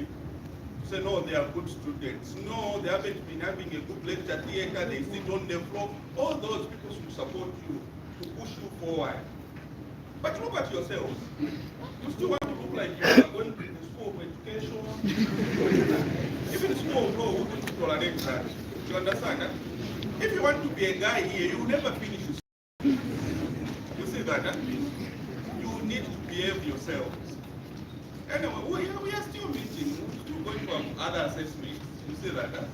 people. Say, no, they are good students. No, they haven't been having a good lecture theater. They sit on the floor. All those people should support you to push you forward. But look at yourselves. You still want to look like you are going to the school of education. Even school of law wouldn't tolerate that. You understand that? If you want to be a guy here, you will never finish your school. You see that? Huh? You need to behave yourselves. Anyway, we are still meeting. We're still going to have other assessments. You see that? Huh?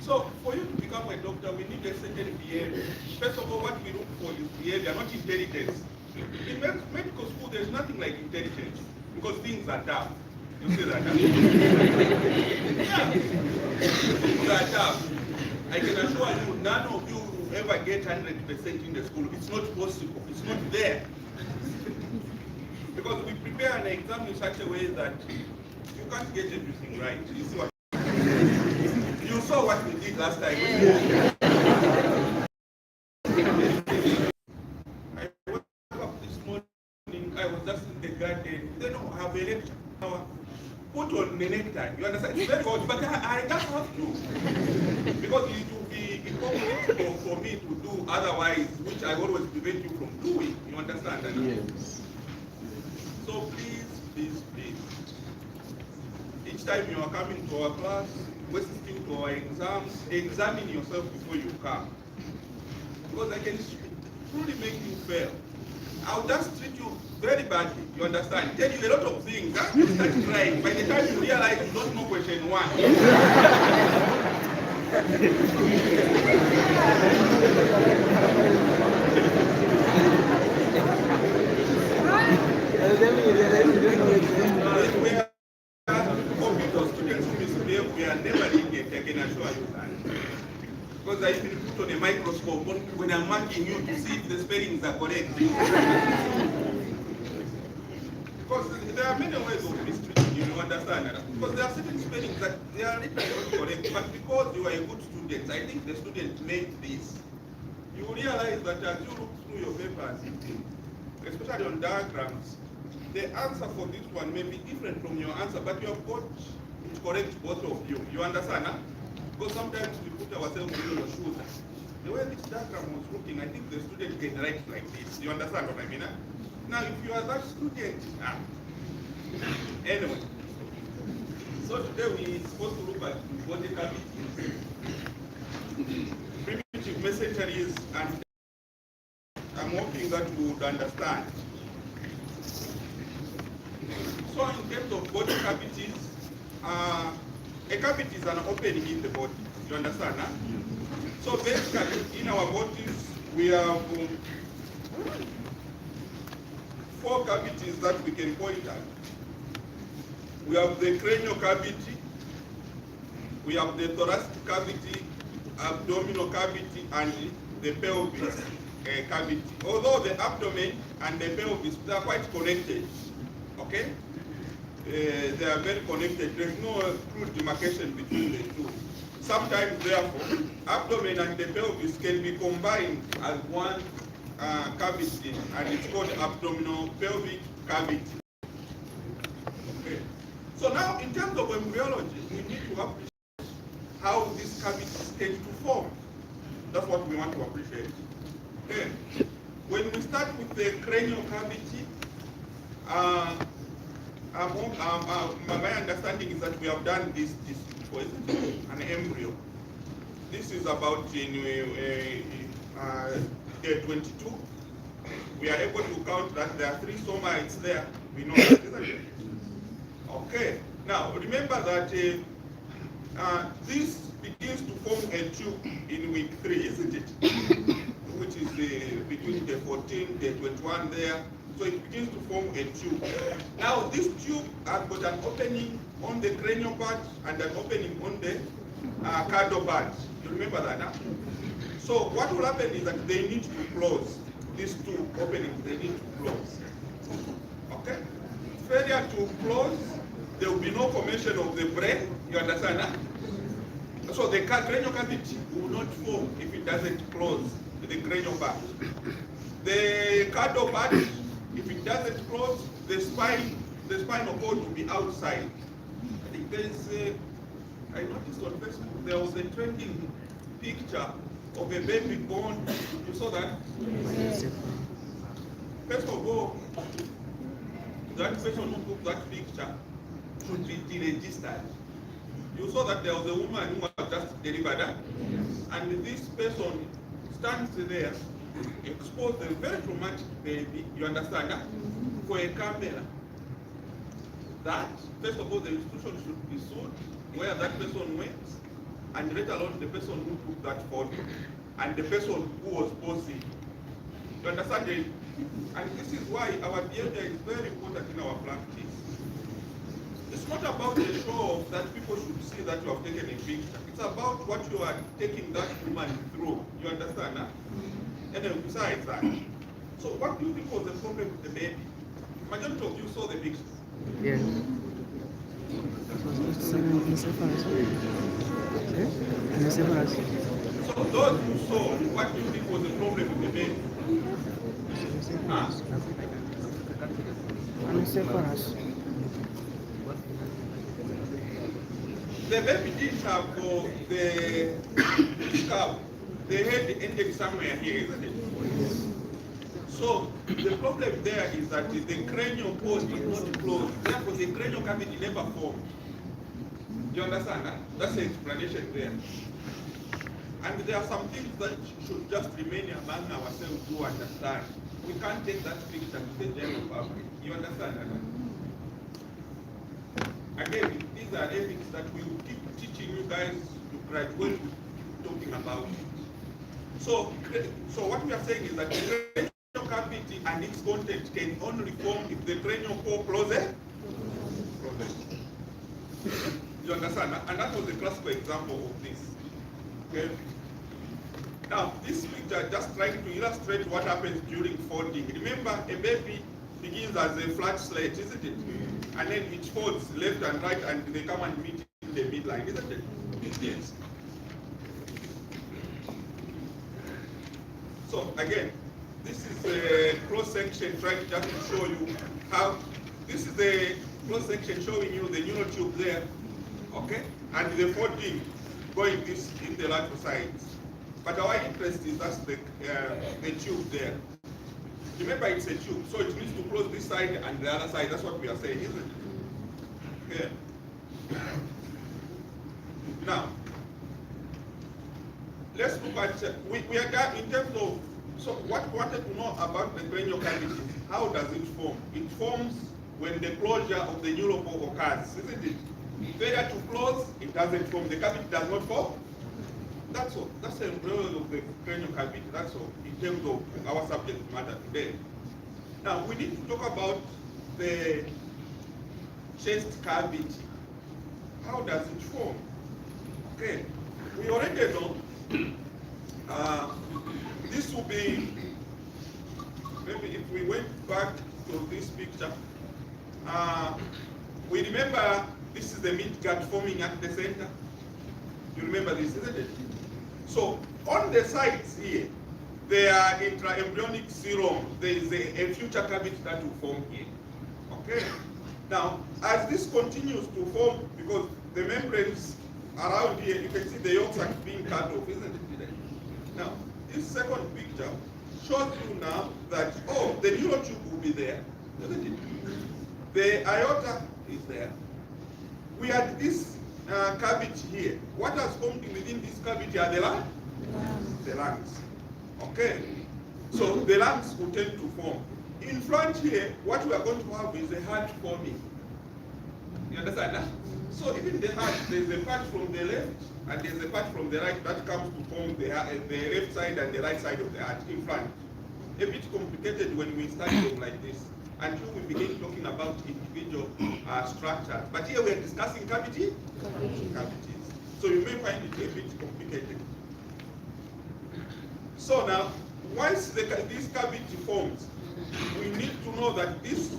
So, for you to become a doctor, we need a certain behavior. First of all, what we look for is behavior, not intelligence. In medical school, there's nothing like intelligence because things are tough. You see that? Huh? Yeah. Things are tough. I can assure you, none of you will ever get 100% in the school. It's not possible. It's not there. Because we prepare an exam in such a way that you can't get everything right. You see what? You saw what we did last time. Yeah. I woke up this morning, I was just in the garden. They don't have a lecture. Put on the necktie. You understand? It's very hard, but I just have to. Because it will be impossible for me to do otherwise, which I always prevent you from doing. You understand that? Yes. So please, each time you are coming to our class, listening to our exams, examine yourself before you come. Because I can truly make you fail. I'll just treat you very badly, you understand? Tell you a lot of things, huh? You start crying. By the time you realize you don't know question one. We are never lenient, I can assure you that. Because I even put on a microscope when I'm marking you to see if the spellings are correct. Because there are many ways of mistreating you, you understand that? Because there are certain spellings that they are written not correct, but because you are a good student, I think the student made this. You realize that as you look through your papers, especially on diagrams, the answer for this one may be different from your answer, but you have got it correct, both of you. You understand? Huh? Because sometimes we put ourselves in your shoes. The way this diagram was looking, I think the student can write like this. You understand what I mean? Huh? Now, if you are that student, anyway. So today we're supposed to look at body cavities, primitive mesenteries, and I'm hoping that you would understand. So in terms of body cavities, a cavity is an opening in the body. You understand? Huh? So basically, in our bodies, we have 4 cavities that we can point at. We have the cranial cavity, we have the thoracic cavity, abdominal cavity, and the pelvis cavity. Although the abdomen and the pelvis, they are quite connected. Okay? They are very connected. There is no true demarcation between the two. Sometimes, therefore, abdomen and the pelvis can be combined as one cavity, and it's called abdominal pelvic cavity. Okay. So now, in terms of embryology, we need to appreciate how these cavities tend to form. That's what we want to appreciate. Okay. When we start with the cranial cavity, my understanding is that we have done this before, isn't it? An embryo. This is about day 22. We are able to count that there are 3 somites there. We know that, isn't it? Okay. Now, remember that this begins to form a tube in week 3, isn't it? Which is between the 14, the 21 there. So it begins to form a tube. Now this tube has got an opening on the cranial part and an opening on the caudal part. You remember that, huh? So what will happen is that they need to close. These 2 openings, they need to close. Okay? Failure to close, there will be no formation of the brain. You understand, huh? So the cranial cavity will not form if it doesn't close the cranial part. The caudal part, if it doesn't close, the spine the spinal cord will be outside. I think I noticed on Facebook there was a trending picture of a baby born. You saw that? Yes. First of all, that person who took that picture should be deregistered. You saw that there was a woman who was just delivered, and this person stands there, exposed a very traumatic baby, you understand, for a camera. That, first of all, the institution should be sued where that person went, and let alone the person who took that photo, and the person who was posing. You understand it? And this is why our behavior is very important in our practice. It's not about the show off that people should see that you have taken a picture. It's about what you are taking that woman through. You understand? And then besides that, so what do you think was the problem with the baby? Majority of you saw the picture. Yes. So those who saw, what do you think was the problem with the baby? Huh? The baby didn't have the scalp. The head ended somewhere here, isn't it? So the problem there is that the cranial cord is not closed. Therefore, the cranial cavity never formed. You understand that? That's the explanation there. And there are some things that should just remain among ourselves to understand. We can't take that picture to the general public. You understand that? Again, these are ethics that we will keep teaching you guys to graduate talking about it. So what we are saying is that the cranial cavity and its content can only form if the cranial cord closes. You understand? And that was a classical example of this. Okay. Now, this picture just trying to illustrate what happens during folding. Remember, a baby begins as a flat slate, isn't it? And then it folds left and right, and they come and meet in the midline, isn't it? Yes. So again, this is a cross section trying just to show you how. This is a cross section showing you the neural tube there, okay, and the folding going this in the lateral sides. But our interest is that's the tube there. Remember, it's a tube, so it needs to close this side and the other side. That's what we are saying, isn't it? Okay. Now, let's look at, we are done in terms of, so what we wanted to know about the cranial cavity, how does it form? It forms when the closure of the neural cord occurs, isn't it? Failure to close, it doesn't form. The cavity does not form. That's all. That's the role of the cranial cavity. That's all in terms of our subject matter today. Now we need to talk about the chest cavity. How does it form? Okay, we already know. This will be, maybe if we went back to this picture, we remember this is the midgut forming at the center. You remember this, isn't it? So on the sides here, there are intra-embryonic serum. There is a future cavity that will form here. Okay. Now, as this continues to form, because the membranes around here, you can see the yolks are being cut off, isn't it? Now, this second picture shows you now that, oh, the neural tube will be there, isn't it? The aorta is there. We had this cavity here. What has formed within this cavity are the lungs? The lungs. Okay. So the lungs will tend to form. In front here, what we are going to have is a heart forming. You understand that? So even the heart, there's a part from the left and there's a part from the right that comes to form the left side and the right side of the heart in front. A bit complicated when we study them like this, until we begin talking about individual structures. But here we are discussing cavities. So you may find it a bit complicated. So now, once this cavity forms, we need to know that this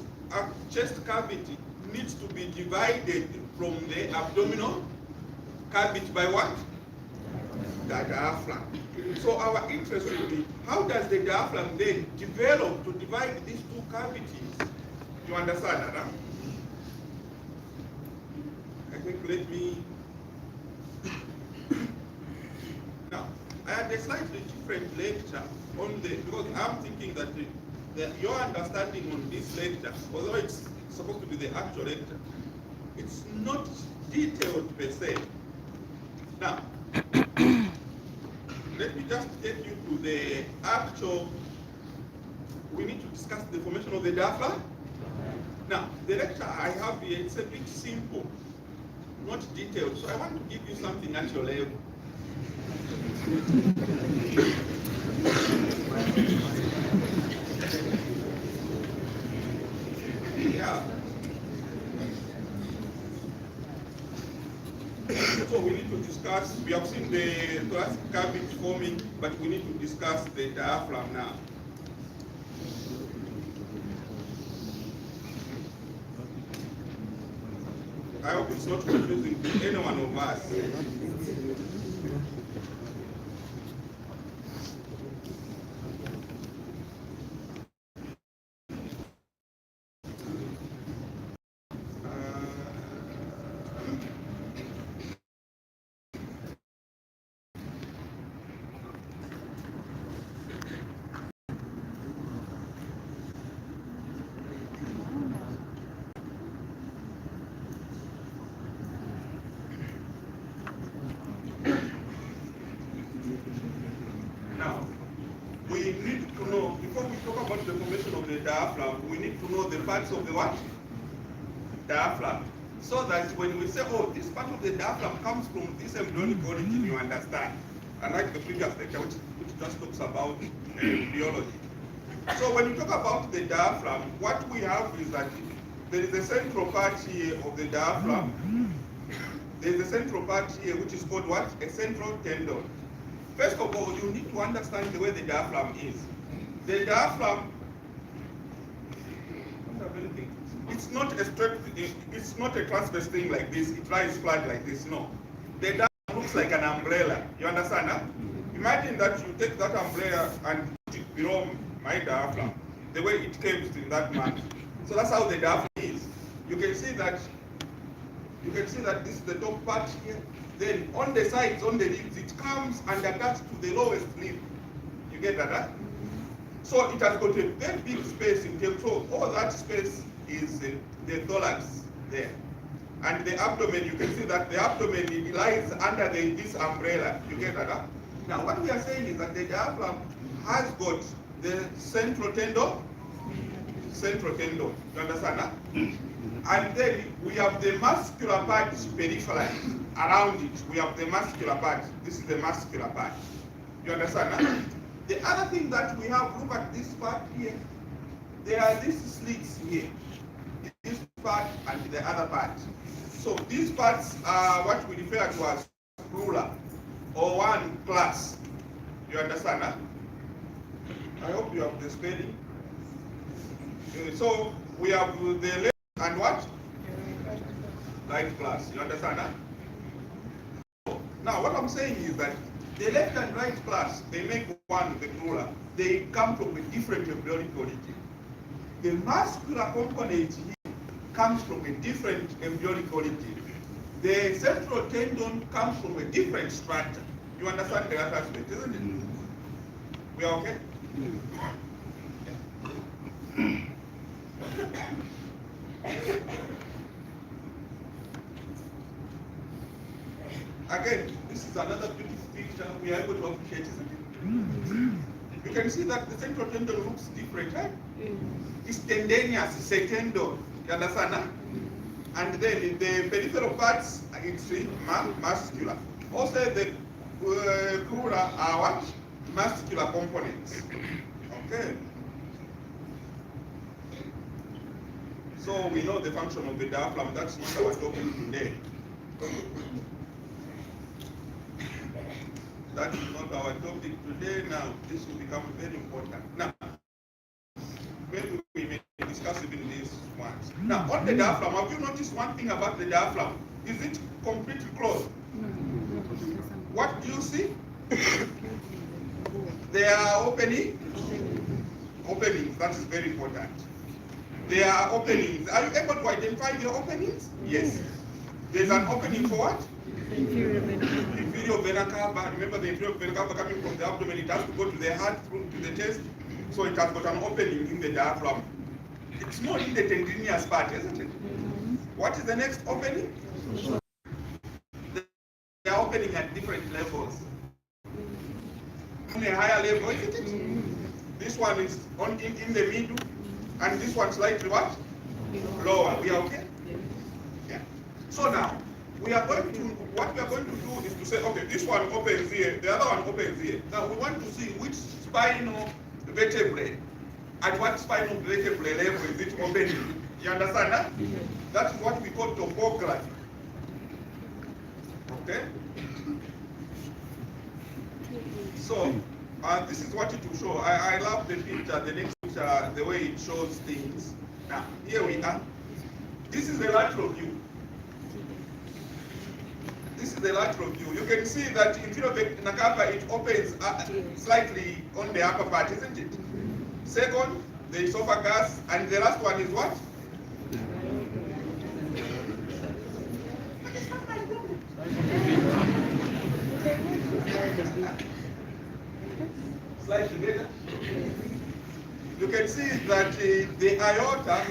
chest cavity needs to be divided from the abdominal cavity by what? The diaphragm. So our interest will be, how does the diaphragm then develop to divide these two cavities? You understand that? Huh? let me. Now, I had a slightly different lecture on the, because I'm thinking that your understanding on this lecture, although it's supposed to be the actual lecture, it's not detailed per se. Now, let me just take you to the actual. We need to discuss the formation of the diaphragm. Now, the lecture I have here, it's a bit simple, not detailed. So I want to give you something at your level. Yeah. So we need to discuss, we have seen the thoracic cavity forming, but we need to discuss the diaphragm now. I hope it's not confusing to any one of us. Now, we need to know, before we talk about the formation of the diaphragm, we need to know the parts of the what? Diaphragm. So that when we say, oh, this part of the diaphragm comes from this embryonic origin, you understand. Unlike the previous lecture, which just talks about embryology. So when we talk about the diaphragm, what we have is that there is a central part here of the diaphragm. There is a central part here which is called what? A central tendon. First of all, you need to understand the way the diaphragm is. The diaphragm, it's not a straight, it's not a transverse thing like this. It lies flat like this. No, the diaphragm looks like an umbrella. You understand? Huh? Imagine that you take that umbrella and put it below my diaphragm, the way it curves in that manner. So that's how the diaphragm is. You can see that. You can see that this is the top part here. Then on the sides, on the limbs, it comes and attached to the lowest limb. You get that? Huh? So it has got a very big space in terms. So all that space is the thorax there. And the abdomen, you can see that the abdomen it lies under this umbrella. You get that? Huh? Now what we are saying is that the diaphragm has got the central tendon. Central tendon. You understand? Huh? And then we have the muscular part peripherally. Around it, we have the muscular part. This is the muscular part. You understand? Huh? The other thing that we have, look at this part here. There are these slits here. This part and the other part. So these parts are what we refer to as ruler or one class. You understand? Huh? I hope you have the spelling. So we have the left and what? Right class. You understand? Huh? Now, what I'm saying is that the left and right class, they make one, the ruler. They come from a different embryonic origin. The muscular component here comes from a different embryonic origin. The central tendon comes from a different structure. You understand that aspect, isn't it? We are okay? Again, this is another beautiful picture we are able to appreciate, isn't it? You can see that the central tendon looks different, right? It's tendinous, it's a tendon. You understand? Huh? And then in the peripheral parts, it's muscular. Also, the crura are what? Muscular components. Okay. So we know the function of the diaphragm. That's not our topic today. That is not our topic today. Now, this will become very important. Now, maybe we may discuss even these ones. Now, on the diaphragm, have you noticed one thing about the diaphragm? Is it completely closed? What do you see? There are openings. That is very important. There are openings. Are you able to identify the openings? Yes. There's an opening for what? Inferior vena cava. Inferior vena cava. Remember the inferior vena cava coming from the abdomen, it has to go to the heart, through to the chest. So it has got an opening in the diaphragm. It's more in the tendinous part, isn't it? What is the next opening? They are opening at different levels. On a higher level, isn't it? This one is in the middle, and this one slightly what? Lower. We are okay? Yeah. So now, what we are going to do is to say, okay, this one opens here, the other one opens here. Now we want to see which spinal vertebrae, at what spinal vertebrae level is it opening. You understand that? Yes. That is what we call topography. Okay? So, this is what it will show. I love the picture, the next picture, the way it shows things. Now, here we are. This is the lateral view. This is the lateral view. You can see that inferior vena cava, it opens slightly on the upper part, isn't it? Second, the esophagus, and the last one is what? Slightly better. You can see that the aorta,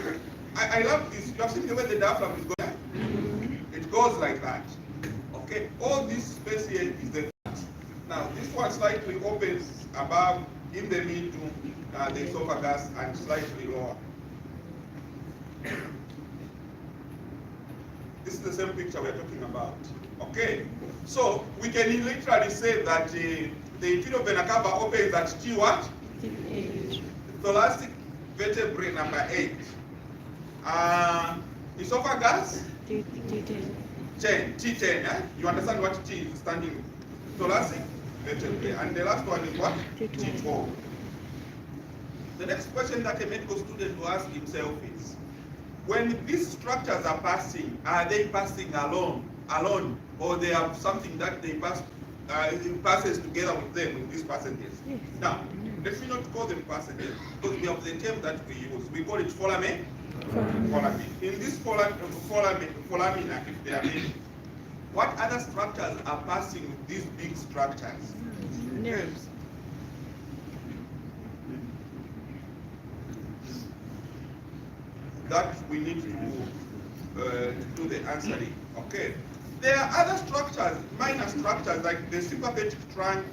I love this. You have seen the way the diaphragm is going. It goes like that. Okay, all this space here is the fat. Now this one slightly opens above, in the middle, the esophagus, and slightly lower. This is the same picture we are talking about. Okay, so we can literally say that the inferior vena cava opens at T what? Thoracic vertebrae number 8. Esophagus? T10. Eh? You understand what T is standing for? Thoracic vertebrae. And the last one is what? T12. The next question that a medical student will ask himself is, when these structures are passing, are they passing alone, or they have something that they pass, it passes together with them in these passages? Yes. Now, let me not call them passages, because we have the term that we use. We call it foramen. In this foramina, if they are many, what other structures are passing with these big structures? Nerves. That we need to do the answering. Okay. There are other structures, minor structures, like the sympathetic trunk.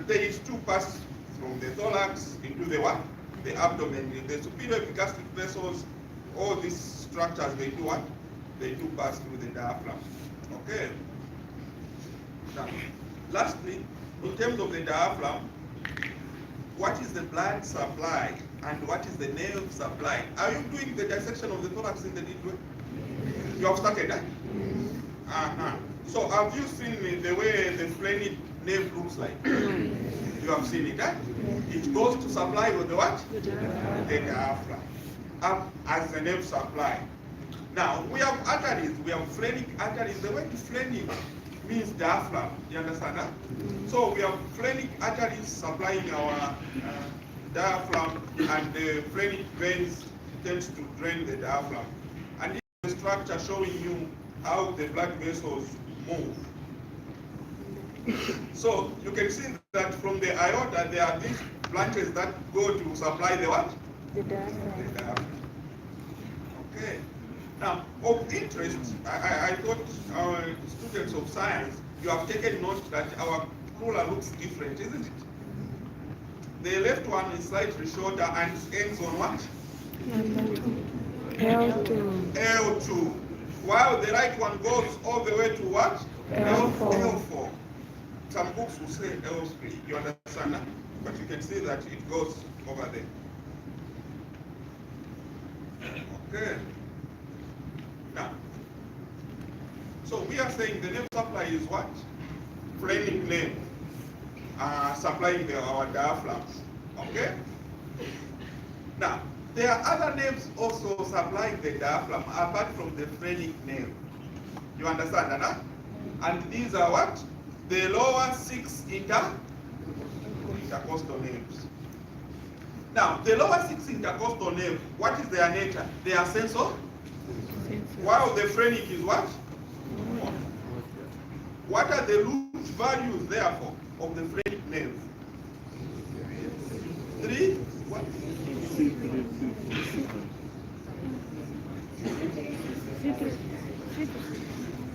They used to pass from the thorax into the what? The abdomen. The superior epigastric vessels, all these structures, they do what? They do pass through the diaphragm. Okay. Now, lastly, in terms of the diaphragm, what is the blood supply and what is the nerve supply? Are you doing the dissection of the thorax in the deep way? You have started that? So have you seen the way the phrenic nerve looks like? You have seen it, eh? It goes to supply with the what? The diaphragm. Up as the nerve supply. Now, we have arteries. We have phrenic arteries. The word phrenic means diaphragm. You understand that? So we have phrenic arteries supplying our diaphragm, and the phrenic veins tend to drain the diaphragm. And this is the structure showing you how the blood vessels move. So you can see that from the aorta there are these branches that go to supply the what? The diaphragm. Okay. Now, of interest, I thought our students of science, you have taken note that our ruler looks different, isn't it? The left one is slightly shorter and ends on what? L2. L2. While the right one goes all the way to what? L4. Some books will say L3. You understand that? But you can see that it goes over there. Okay. Now, so we are saying the nerve supply is what? Phrenic nerve. Supplying our diaphragm. Okay? Now, there are other nerves also supplying the diaphragm apart from the phrenic nerve. You understand that? Huh? And these are what? The lower 6 intercostal nerves. Now, the lower 6 intercostal nerves, what is their nature? They are while the phrenic is what? What are the root values, therefore, of the phrenic nerve? 3? What?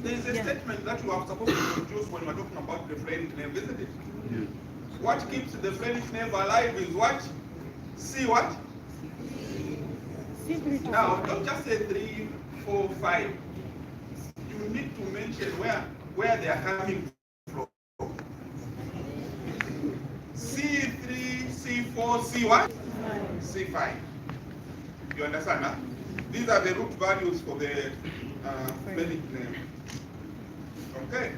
There is a statement that you are supposed to produce when you are talking about the phrenic nerve, isn't it? Yes. What keeps the phrenic nerve alive is what? See what? Now, don't just say 3, 4, 5. You need to mention where they are coming from. C3, C4, C1, C5. You understand, huh? These are the root values for the phrenic nerve. Okay.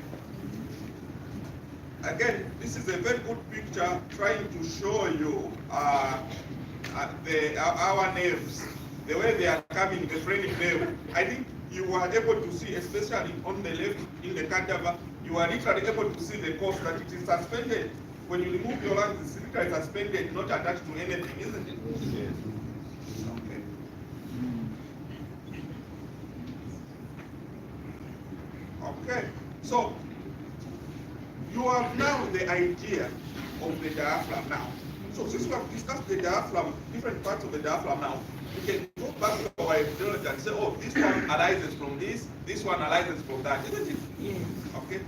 Again, this is a very good picture trying to show you our nerves, the way they are coming, the phrenic nerve. I think you are able to see, especially on the left in the cadaver, you are literally able to see the course that it is suspended. When you remove your lungs, it's literally suspended, not attached to anything, isn't it? Yes. Okay. Okay. So, you have now the idea of the diaphragm now. So since we have discussed the diaphragm, different parts of the diaphragm now, we can go back to our embryology and say, oh, this one arises from this one arises from that, isn't it? Yes. Okay.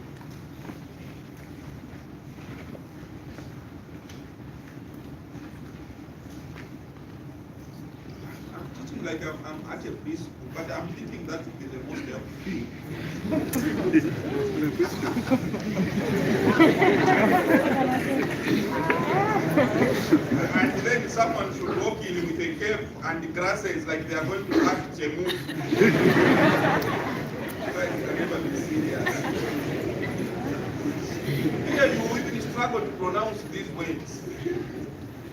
I'm teaching like I'm at a preschool, but I'm thinking that would be the most helpful. And then someone should walk in with a cape and the grasses like they are going to act a move. But it can never be serious. Here you will even struggle to pronounce these words.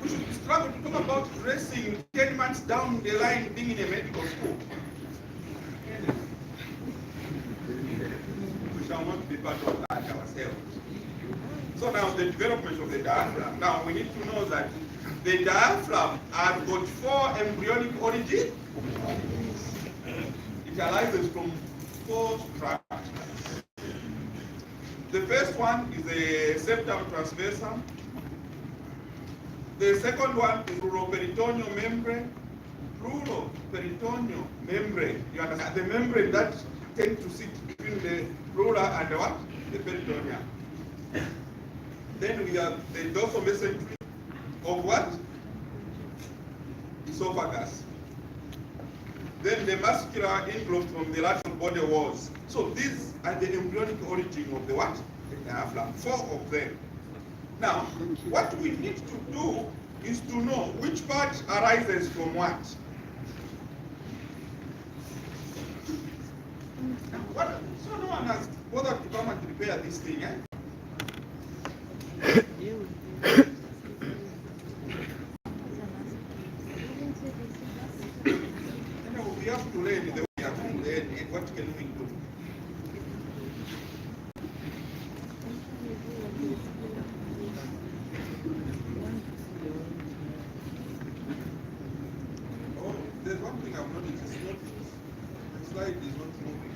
We should struggle to talk about dressing 10 months down the line being in a medical school. We shall not be part of that ourselves. So now the development of the diaphragm. Now we need to know that the diaphragm has got 4 embryonic origins. It arises from 4 structures. The first one is a septum transversum. The second one is pleuroperitoneal membrane. Pleuroperitoneal membrane. You understand? The membrane that tends to sit between the pleura and the what? The peritoneum. Then we have the dorsal mesentery of what? Esophagus. Then the muscular envelope from the lateral body walls. So these are the embryonic origin of the what? The diaphragm. 4 of them. Now, what we need to do is to know which part arises from what. So no one has bothered to come and prepare this thing, eh? We have to learn the way we have to learn. What can we do? Oh, there's one thing I've noticed. The slide is not moving.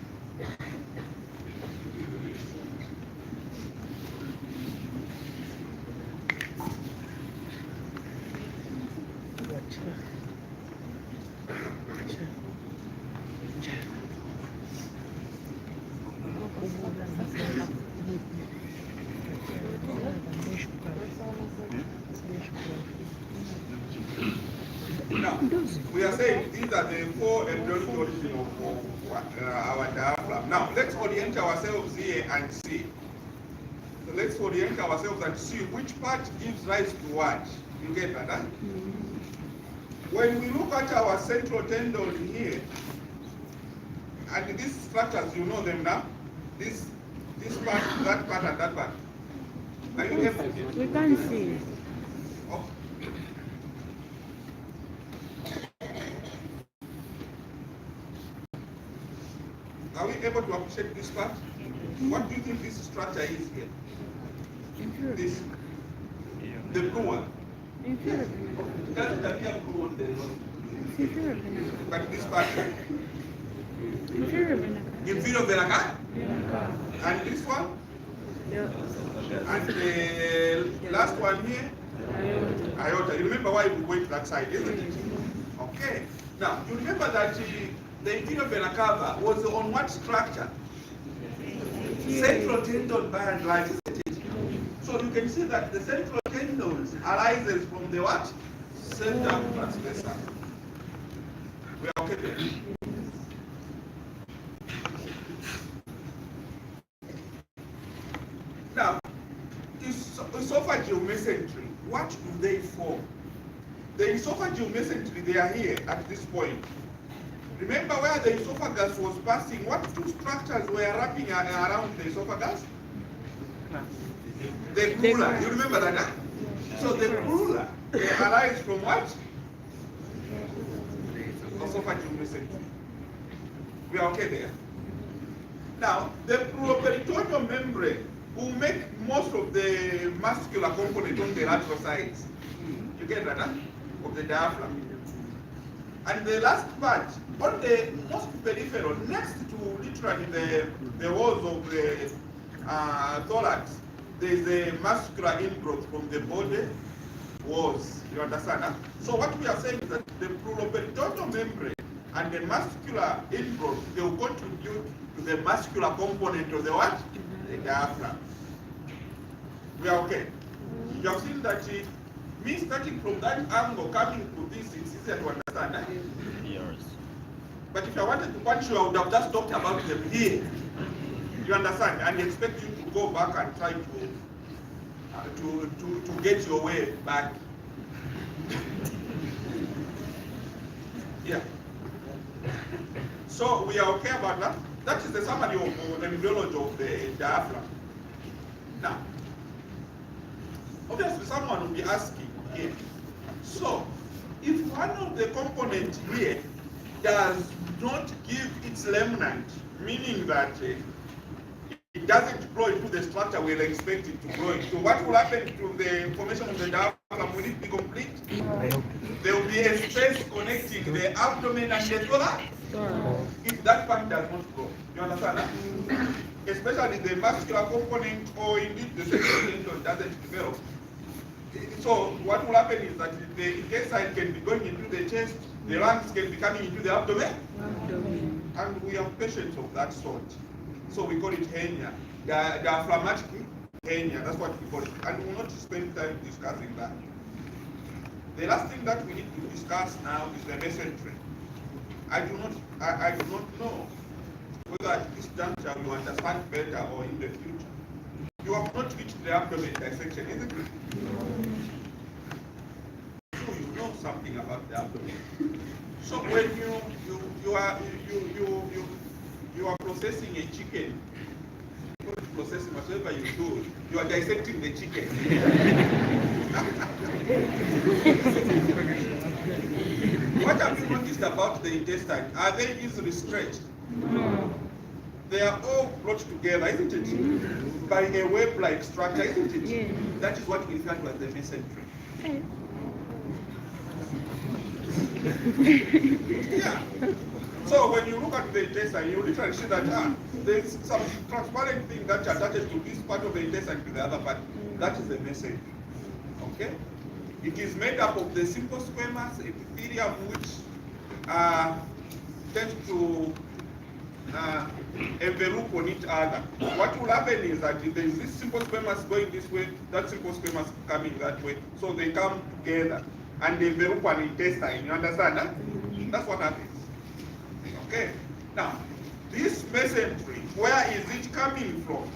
Now, we are saying these are the 4 embryonic origins of our diaphragm. Now, let's orient ourselves here and see. So let's orient ourselves and see which part gives rise to what. You get that, huh? When we look at our central tendon here, and these structures, you know them now. This part, that part, and that part. Are you able to? We can't see. Oh. Are we able to appreciate this part? What do you think this structure is here? This, the blue one. That's the blue one there. But this part. Inferior vena cava. Inferior vena cava. Cava. And this one? Yeah. And the last one here? Aorta. You remember why we went that side, isn't it? Okay. Now, you remember that the inferior vena cava was on what structure? Central tendon by and large, isn't it? So you can see that the central tendons arises from the what? Center transversal. We are okay there. Now, esophageal mesentery, what do they form? The esophageal mesentery, they are here at this point. Remember where the esophagus was passing, what two structures were wrapping around the esophagus? The cruller. You remember that, huh? So the cruller, they arise from what? Esophageal mesentery. We are okay there. Now, the pleuroperitoneal membrane will make most of the muscular component on the lateral sides. You get that, huh? Of the diaphragm. And the last part, on the most peripheral, next to literally the walls of the thorax, there is a muscular ingrowth from the body walls. You understand? Huh? So what we are saying is that the pleuroperitoneal membrane and the muscular ingrowth, they will contribute to the muscular component of the what? The diaphragm. We are okay. You have seen that me starting from that angle coming to this, it's easier to understand. Eh? Yes. But if I wanted to punch you, I would have just talked about them here. You understand? And expect you to go back and try to get your way back. Yeah. So we are okay about that. That is the summary of the embryology of the diaphragm. Now, obviously someone will be asking here. So, if one of the components here does not give its remnant, meaning that it doesn't flow into the structure we're expecting to flow into, what will happen to the formation of the diaphragm? Will it be complete? There will be a space connecting the abdomen and the thorax. If that part does not grow, you understand that? Especially the muscular component or indeed the sexual tendon doesn't develop. So what will happen is that the intestine can be going into the chest, the lungs can be coming into the abdomen, and we have patients of that sort. So we call it hernia, diaphragmatic hernia. That's what we call it, and we will not spend time discussing that. The last thing that we need to discuss now is the mesentery. I do not know whether at this juncture you understand better or in the future. You have not reached the abdomen dissection, isn't it? So you know something about the abdomen. So when you are processing a chicken, processing whatever you do, you are dissecting the chicken. What have you noticed about the intestine? Are they easily stretched? No. They are all brought together, isn't it? By a web-like structure, isn't it? Yeah. That is what we refer to as the mesentery. Yeah. So when you look at the intestine, you literally see that there is some transparent thing that attaches to this part of the intestine to the other part. That is the mesentery. Okay? It is made up of the simple squamous epithelium, which tends to envelope on each other. What will happen is that if there is this simple squamous going this way, that simple squamous coming that way, so they come together and they envelope an intestine. You understand? Huh? That's what happens. Okay. Now, this mesentery, where is it coming from?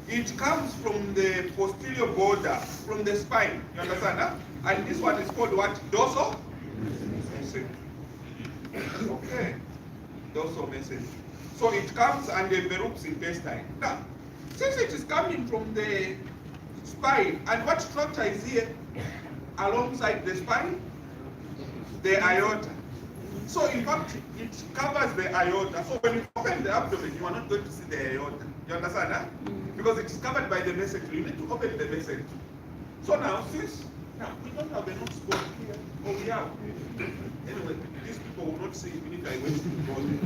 It comes from the posterior border, from the spine. You understand? Huh? And this one is called what? Dorsal mesentery. Okay. Dorsal mesentery. So it comes and envelopes intestine. Now, since it is coming from the spine, and what structure is here alongside the spine? The aorta. So in fact, it covers the aorta. So when you open the abdomen, you are not going to see the aorta. You understand that? Because it is covered by the mesentery. You need to open the mesentery. So now, since Now, we don't have enough spot here. Oh, we have. Anyway, these people will not see it if I wait to go there.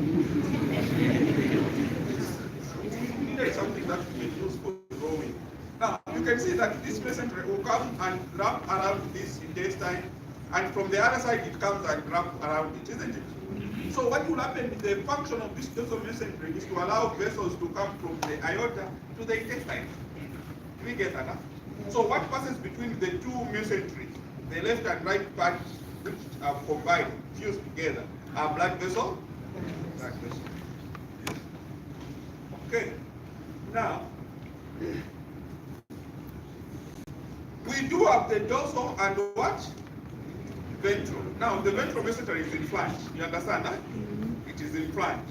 There is something that we can use for drawing. Now, you can see that this mesentery will come and wrap around this intestine, and from the other side it comes and wrap around it, isn't it? So what will happen, the function of this dorsal mesentery is to allow vessels to come from the aorta to the intestine. Do we get that? Huh? So what passes between the two mesenteries, the left and right part, which are combined, fused together, are blood vessel? Blood vessel. Okay. Now, we do have the dorsal and what? Ventral. Now, the ventral mesentery is in flange. You understand that? It is in flange.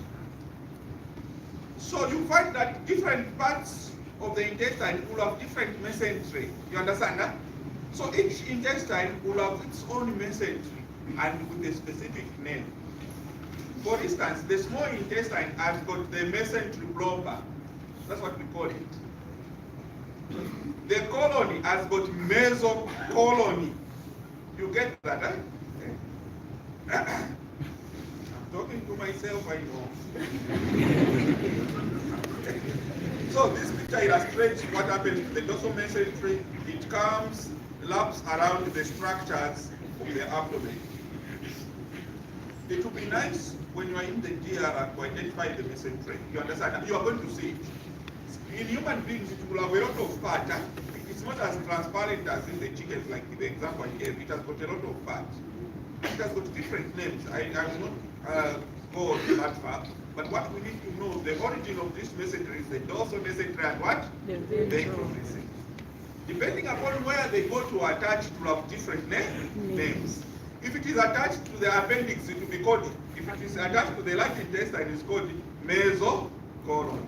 So you find that different parts of the intestine will have different mesentery. You understand that? So each intestine will have its own mesentery and with a specific name. For instance, the small intestine has got the mesentery proper. That's what we call it. The colon has got mesocolony. You get that, eh? I'm talking to myself, I know. So this picture illustrates what happens to the dorsal mesentery. It comes, laps around the structures of the abdomen. It would be nice when you are in the DR to identify the mesentery. You understand? You are going to see it. In human beings, it will have a lot of fat. Huh? It's not as transparent as in the chickens, like the example I gave. It has got a lot of fat. It has got different names. I will not go that far. But what we need to know, the origin of this mesentery is the dorsal mesentery and what? The ventral mesentery. Depending upon where they go to attach, it will have different names. If it is attached to the appendix, it will be called. If it is attached to the large intestine, it's called mesocolon.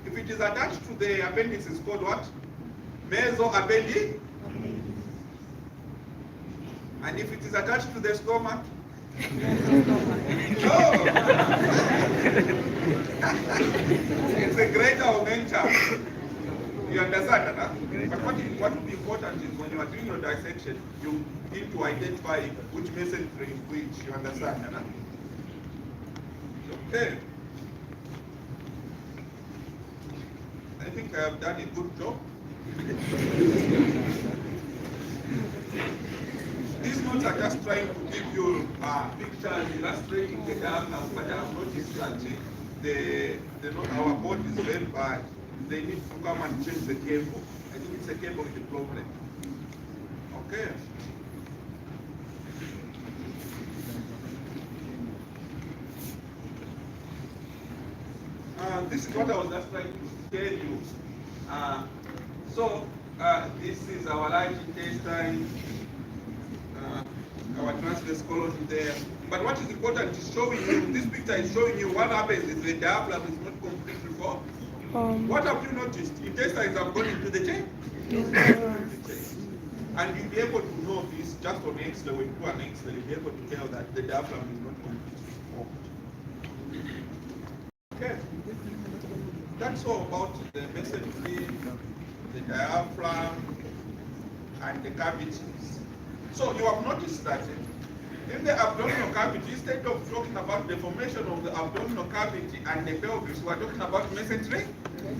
If it is attached to the appendix, it's called what? Mesoappendix. And if it is attached to the stomach, it's a greater augmentum. You understand that? Huh? But what will be important is when you are doing your dissection, you need to identify which mesentery is which. You understand that? Huh? Okay. I think I have done a good job. These notes are just trying to give you pictures illustrating the diagram, but I have noticed that our board is very bad. They need to come and change the cable. I think it's a cable with a problem. Okay. This is what I was just trying to tell you. This is our large intestine, our transverse colon there. But what is important is showing you, this picture is showing you what happens if the diaphragm is not completely formed. What have you noticed? Intestines have gone into the chest. And you'll be able to know this just on X-ray. When you do an X-ray, you'll be able to tell that the diaphragm is not completely formed. Okay. That's all about the mesentery, the diaphragm, and the cavities. So you have noticed that in the abdominal cavity, instead of talking about the formation of the abdominal cavity and the pelvis, we are talking about mesentery,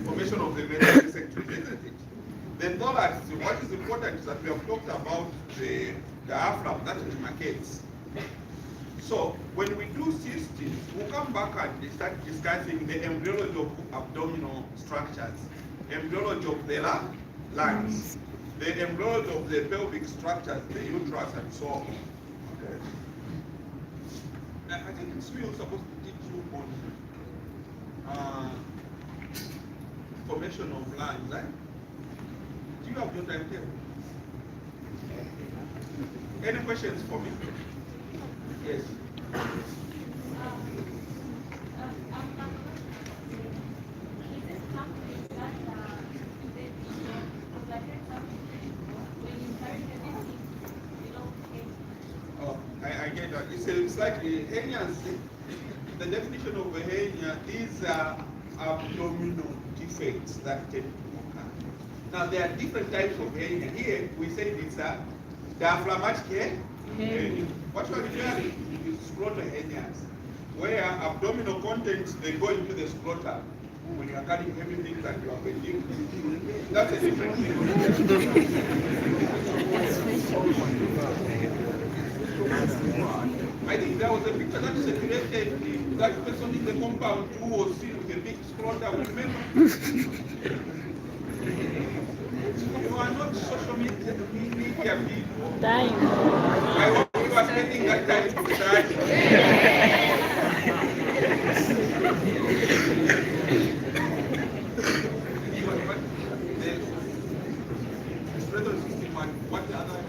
formation of the mesentery, isn't it? The thorax, what is important is that we have talked about the diaphragm that demarcates. So when we do cystines, we'll come back and start discussing the embryology of abdominal structures, embryology of the lungs, the embryology of the pelvic structures, the uterus, and so on. Okay. I think it's really supposed to teach you on formation of lungs. Eh? Do you have your timetable? Any questions for me? Yes. I get that. It's like hernias. The definition of a hernia is abdominal defects that tend to occur. Now there are different types of hernia. Here we say it's a Diaphragmatic hernia. What you are referring is scrotal hernias, where abdominal contents they go into the scrotum. When you are carrying heavy things and you are bending, that's a different thing. I think there was a picture that circulated that person in the compound who was seen with a big scrotum. Remember? You are not social media people. Time. I hope you are spending that time with that.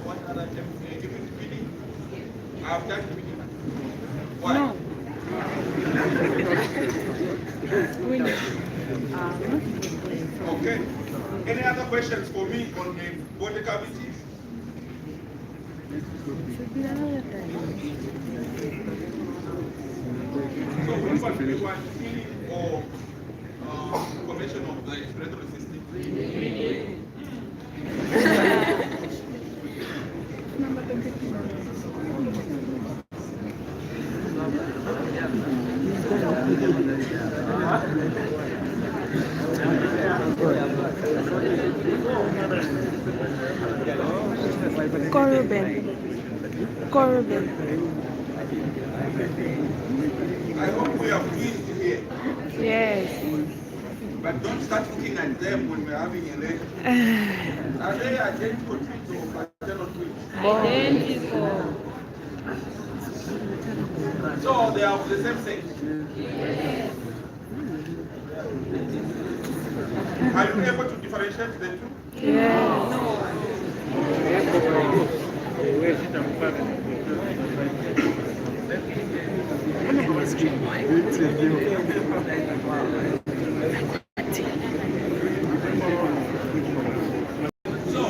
What other giving feeding? I've done feeding. Why? No. Okay. Any other questions for me on the body cavities? So which one do you want, feeling or formation of the respiratory system? Corbin. I hope we have twins here. Yes. But don't start looking at them when we're having a lecture. Are they identical twins or fraternal twins? Identical. So they are of the same sex. Are you able to differentiate the two? Yes. So,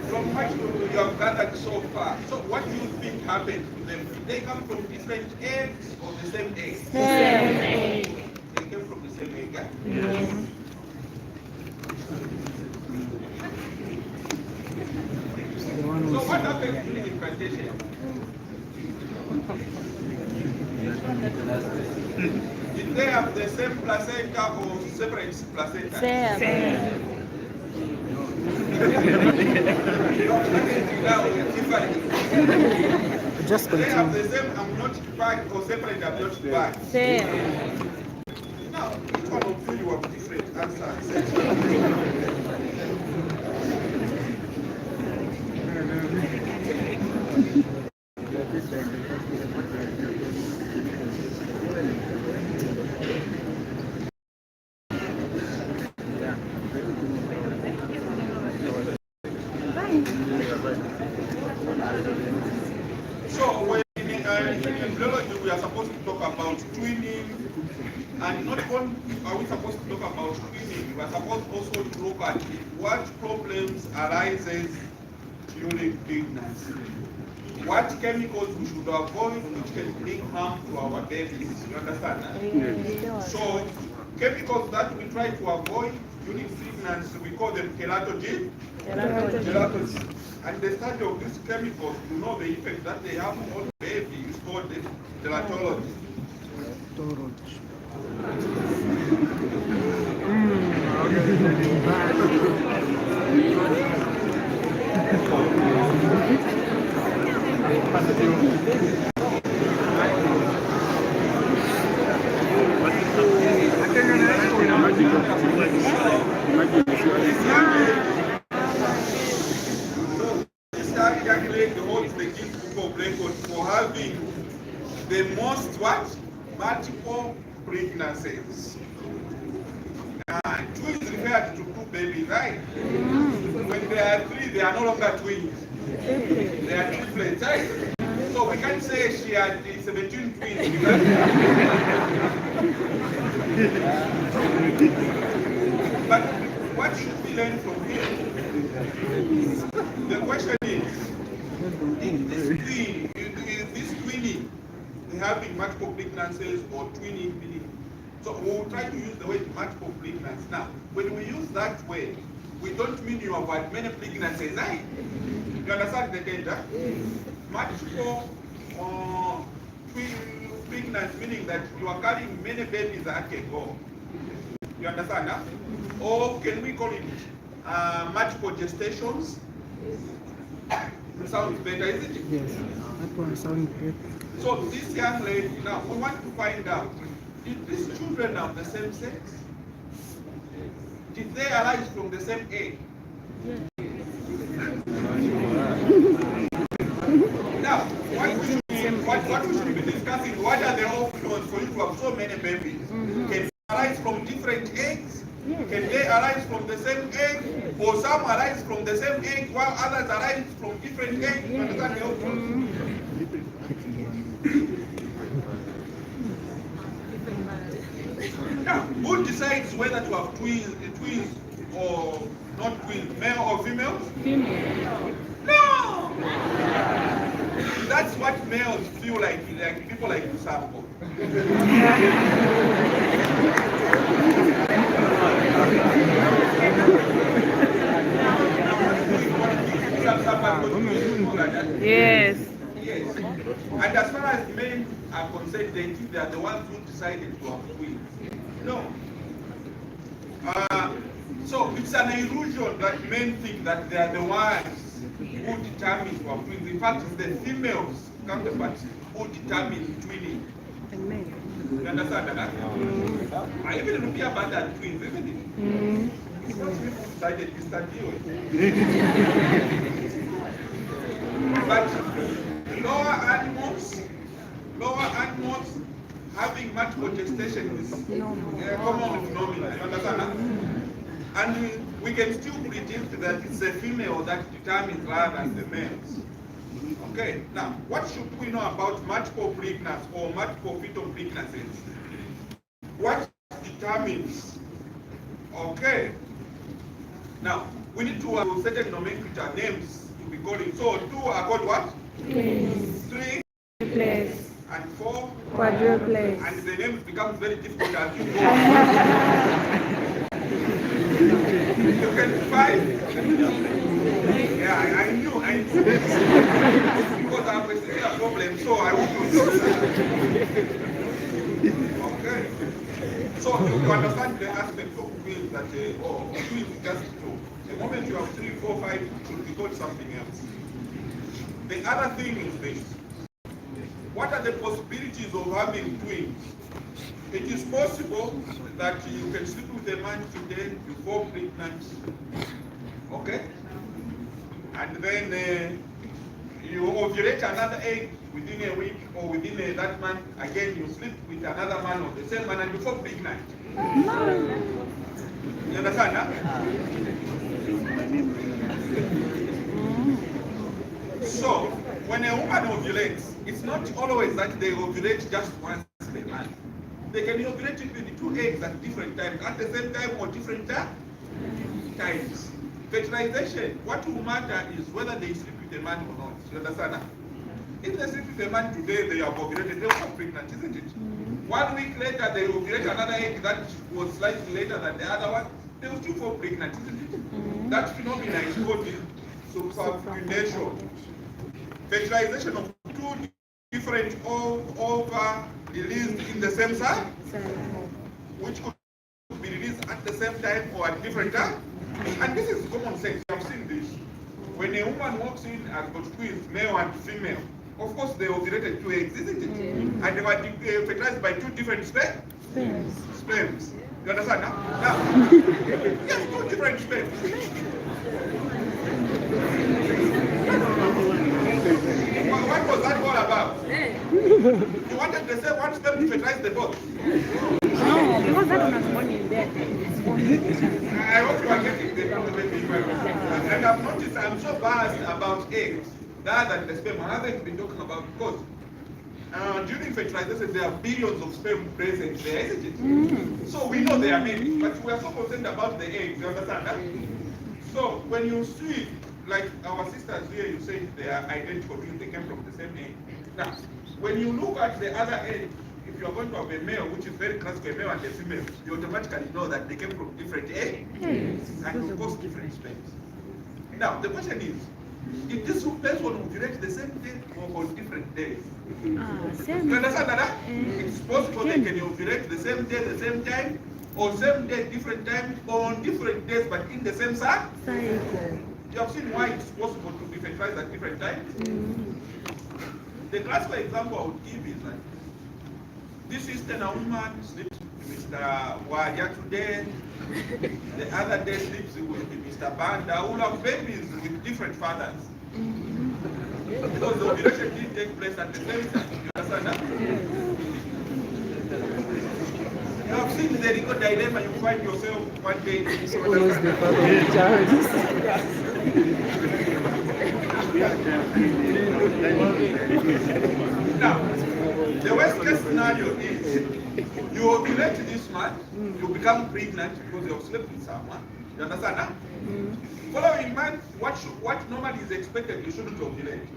from what you have gathered so far, so what do you think happened to them? Did they come from different eggs or the same egg? Same. They came from the same egg. Huh? Yes. So what happens during implantation? Did they have the same placenta or separate placenta? Same. Just They have continue. the same amniotic bag or separate amniotic bag? Same. Now, each one of you have different answers. So when in embryology we are supposed to talk about twinning, and not only are we supposed to talk about twinning, we are supposed also to look at what problems arises during pregnancy. What chemicals we should avoid which can bring harm to our babies. You understand that? So chemicals that we try to avoid during pregnancy, we call them keratogen. Keratogen. And the study of these chemicals to know the effect that they have on the baby is called the teratology. This young lady holds the Guinness Book of Records for having the most what? Multiple pregnancies. Twins referred to two babies, right? When they are three, they are no longer twins. They are triplets, right? So we can't say she had 17 twins. But what should we learn from here? The question is this twinning having multiple pregnancies or twinning meaning? So we'll try to use the word multiple pregnancies. Now, when we use that word, we don't mean you have had many pregnancies. Right? You understand the data? Multiple pregnancy, meaning that you are carrying many babies at a go. You understand? Huh? Or can we call it multiple gestations? It sounds better, isn't it? Yes, that one sounds good. So this young lady, now we want to find out, did these children have the same sex? Did they arise from the same egg? Now, what we should be discussing, what are the options for you to have so many babies? Can they arise from different eggs? Can they arise from the same egg? Or some arise from the same egg while others arise from different eggs? You understand the options? Now, who decides whether to have twins or not twins, male or female? Female. No! That's what males feel like people like to sample. Yes. Yes. And as far as men are concerned, they think they are the ones who decided to have twins. No. So it's an illusion that men think that they are the ones who determine to have twins. In fact, it's the females counterparts who determine twinning. You understand that? I even look about that twins, isn't it? It's not people who decided to start doing. But lower animals having multiple gestation is a common phenomenon. You understand that? And we can still predict that it's the female that determines rather than the males. Okay, now what should we know about multiple pregnancies or multiple fetal pregnancies? What determines? Okay, now we need to have certain nomenclature names to be calling. So 2 are called what? Twins. 3 Triplets. and 4, Quadruplets. and the names become very difficult as you go. You can 5. Yeah, I knew. Because I have a similar problem, so I want to do that. Okay. So you understand the aspect of twins that, twins is just 2. The moment you have 3, 4, 5, it should be called something else. The other thing is this. What are the possibilities of having twins? It is possible that you can sleep with a man today, you fall pregnant, okay? And then you ovulate another egg within a week or within that month. Again, you sleep with another man or the same man and you fall pregnant. You understand, huh? So, when a woman ovulates, it's not always that they ovulate just once a month. They can ovulate with 2 eggs at different times, at the same time or different times. Fertilization, what will matter is whether they sleep with a man or not. You understand that? If they sleep with a man today, they have ovulated, they will become pregnant, isn't it? 1 week later, they ovulate another egg that was slightly later than the other one, they will still fall pregnant, isn't it? That phenomenon is called superfecundation. Fertilization of 2 different ova released in the same cell, which could be released at the same time or at different time. And this is common sense. You have seen this. When a woman walks in and got twins, male and female, of course they ovulated 2 eggs, isn't it? And they were fertilized by 2 different sperms. You understand now? Now, yes, 2 different sperms. What was that all about? You wanted the same one sperm to fertilize the both. No, because that one was born in bed. I hope you are getting the picture. And I've noticed I'm so biased about eggs rather than the sperm. Another thing we've been talking about because during fertilization there are billions of sperm present there, isn't it? So we know they are many, but we are so concerned about the eggs. You understand that? So when you see, like our sisters here, you say they are identical twins, they came from the same egg. Now, when you look at the other egg, if if you are going to have a male, which is very classical, a male and a female, you automatically know that they came from different eggs and of course different sperms. Now, the question is, if this person will ovulate the same day or on different days? You understand that? It's possible they can ovulate the same day, the same time, or same day, different times, or on different days, but in the same cycle. You have seen why it's possible to be fertilized at different times? The classical example I would give is like, this is a woman sleeps with Mr. Wadia today, the other day sleeps with Mr. Banda, who have babies with different fathers. Because the ovulation didn't take place at the same time. You understand that? You have seen the legal dilemma, you find yourself one day. Who was the father of the child? Now, the worst case scenario is you ovulate this month, you become pregnant because you have slept with someone. You understand that? Following month, what normally is expected, you shouldn't ovulate.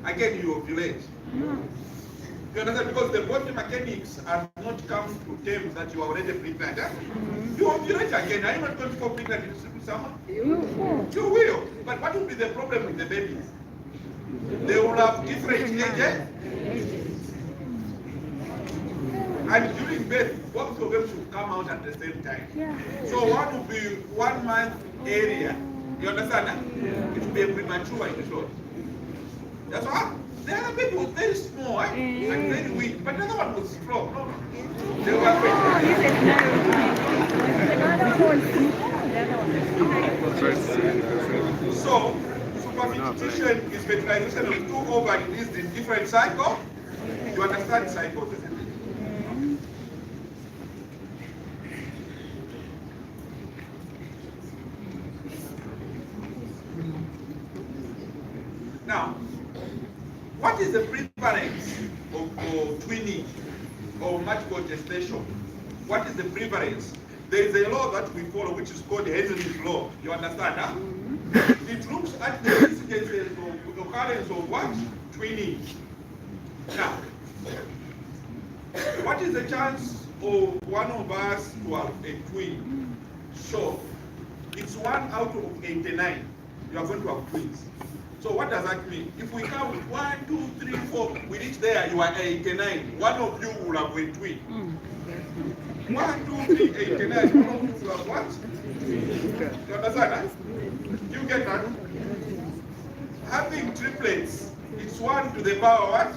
Again, you ovulate. You understand? Because the body mechanics have not come to terms that you are already pregnant. You ovulate again. Are you not going to fall pregnant if you sleep with someone? You will. But what will be the problem with the babies? They will have different ages. And during birth, both of them should come out at the same time. So one will be 1 month area. You understand that? It will be a premature in short. That's why the other baby was very small and very weak, but the other one was strong. No. They were So superfetation is fertilization of two ovaries in different cycles. You understand cycles, isn't it? Now, what is the prevalence of twinning or multiple gestation? What is the prevalence? There is a law that we follow which is called Henry's law. You understand that? It looks at the incidences of the occurrence of what? Twinning. Now, what is the chance of one of us to have a twin? So, it's 1 out of 89. You are going to have twins. So what does that mean? If we count 1, 2, 3, 4, we reach there, you are 89. One of you will have a twin. 1, 2, 3, 89. One of you will have what? You understand that? You get that? Having triplets, it's 1 to the power what?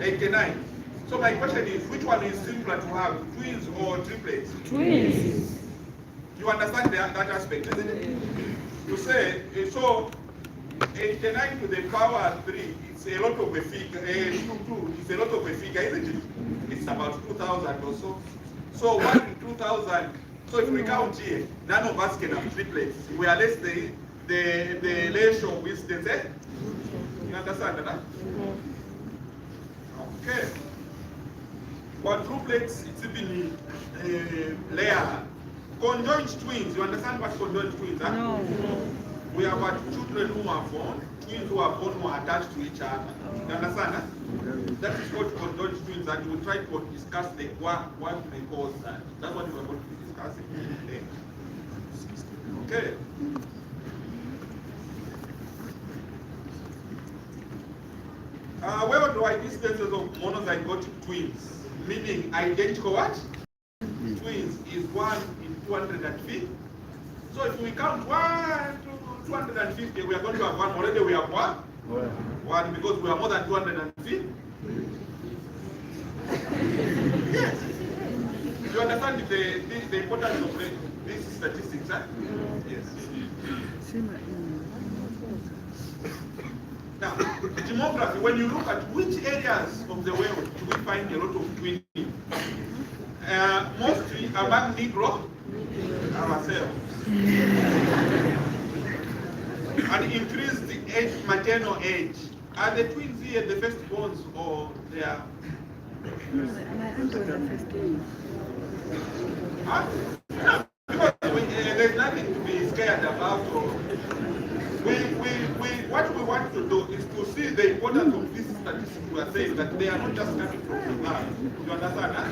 89. So my question is, which one is simpler to have, twins or triplets? Twins. You understand that aspect, isn't it? You say, so 89 to the power 3, it's a lot of a figure, it's a lot of a figure, isn't it? It's about 2,000 or so. So 1 in 2,000, so if we count here, none of us can have triplets. We are less the ratio of instance, eh? You understand that? Okay. Quadruplets, it's even layer. Conjoined twins, you understand what conjoined twins are? No. We have got children who are born, twins who are born who are attached to each other. You understand that? That is what conjoined twins, and we'll try to discuss what may cause that. That's what we are going to be discussing today. Okay. Worldwide instances of monozygotic twins, meaning identical what? Twins is 1 in 250. So if we count 1 to 250, we are going to have 1. Already we have 1. 1 because we are more than 250. Yes. You understand the importance of these statistics, huh? Yes. Now, demography, when you look at which areas of the world do we find a lot of twinning? Mostly among Negro, ourselves. And increase the age, maternal age. Are the twins here the firstborns or they are? Huh? No, because there's nothing to be scared about. What we want to do is to see the importance of this statistics were saying that they are not just coming from the blood. You understand? Huh?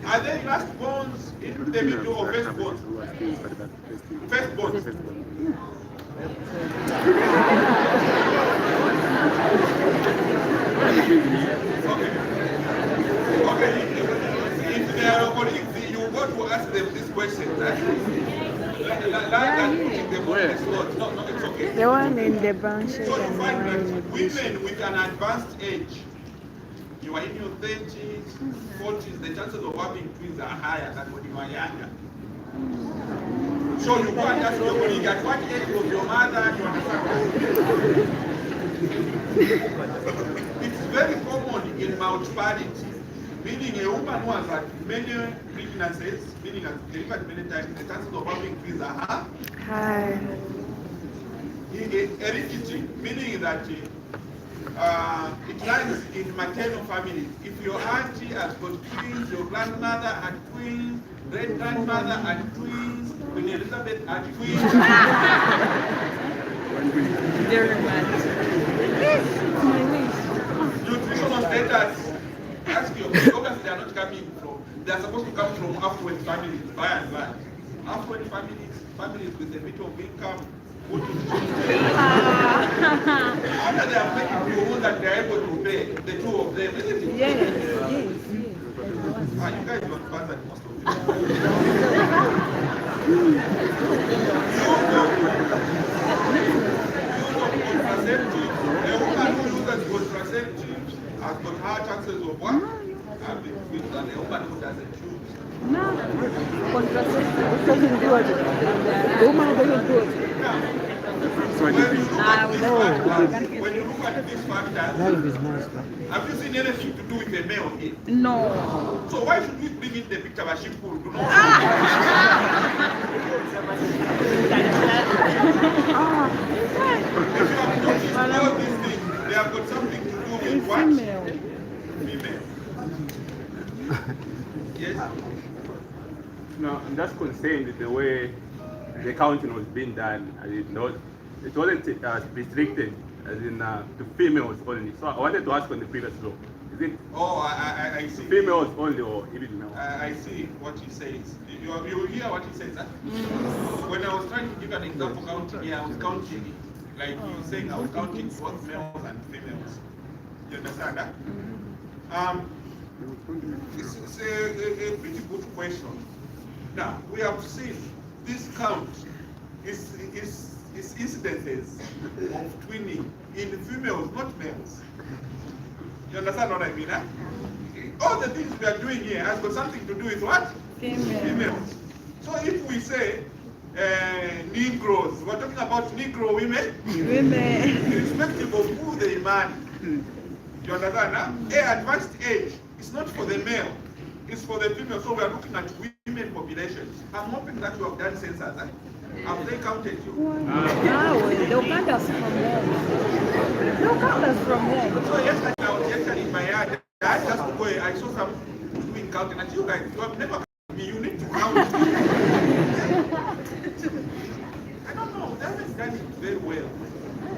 Are they last bonds in the middle or first bonds? First bonds. Okay. If they are colleagues, you go to ask them this question. Like putting them on the slot. No, it's okay. The one in the branches So you and the find one that in the bushes. women with an advanced age, you are in your 30s, 40s, the chances of having twins are higher than when you are younger. So you go and ask your colleague, at what age was your mother? You understand? It's very common in multiparity, meaning a woman who has had many pregnancies, meaning has delivered many times, the chances of having twins are high. Hi. Heredity, meaning that it lies in maternal families. If your auntie has got twins, your grandmother had twins, great grandmother had twins, Queen Elizabeth had twins. Very much. Nutritional status. Ask your obviously they are not coming from, they are supposed to come from affluent families by and large. Affluent families, families with a bit of income. After they are making you that they are able to pay, the two of them, isn't it? Yes. You guys don't bother most of them. Contraceptives. A woman who uses contraceptives has got higher chances of what? Having twins than a woman who doesn't use. No. Contraceptive doesn't do it. The woman doesn't do it. When you look at these factors, have you seen anything to do with the male here? No. So why should we bring in the picture of a sheep pool? Do not If you have noticed all these things, they have got something to do with what? Female. Female. Yes? No, I'm just concerned with the way the counting was being done. It wasn't restricted as in to females only. So I wanted to ask on the previous law. Is it I see. females only or even males? I see what he says. You hear what he says? Huh? When I was trying to give an example counting here, I was counting, like you were saying, I was counting both males and females. You understand that? It's a pretty good question. Now, we have seen this count is incidences of twinning in females, not males. You understand what I mean? Huh? All the things we are doing here has got something to do with what? Females. So if we say Negroes, we're talking about Negro women, irrespective of who they marry. You understand? Huh? Advanced age is not for the male, it's for the female. So we are looking at women population. I'm hoping that you have done census. Huh? Have they counted you? They'll count us from there. So yesterday I was in my yard. I just go. I saw some doing counting. And you guys, you have never counted me. You need to count. I don't know. They haven't done it very well.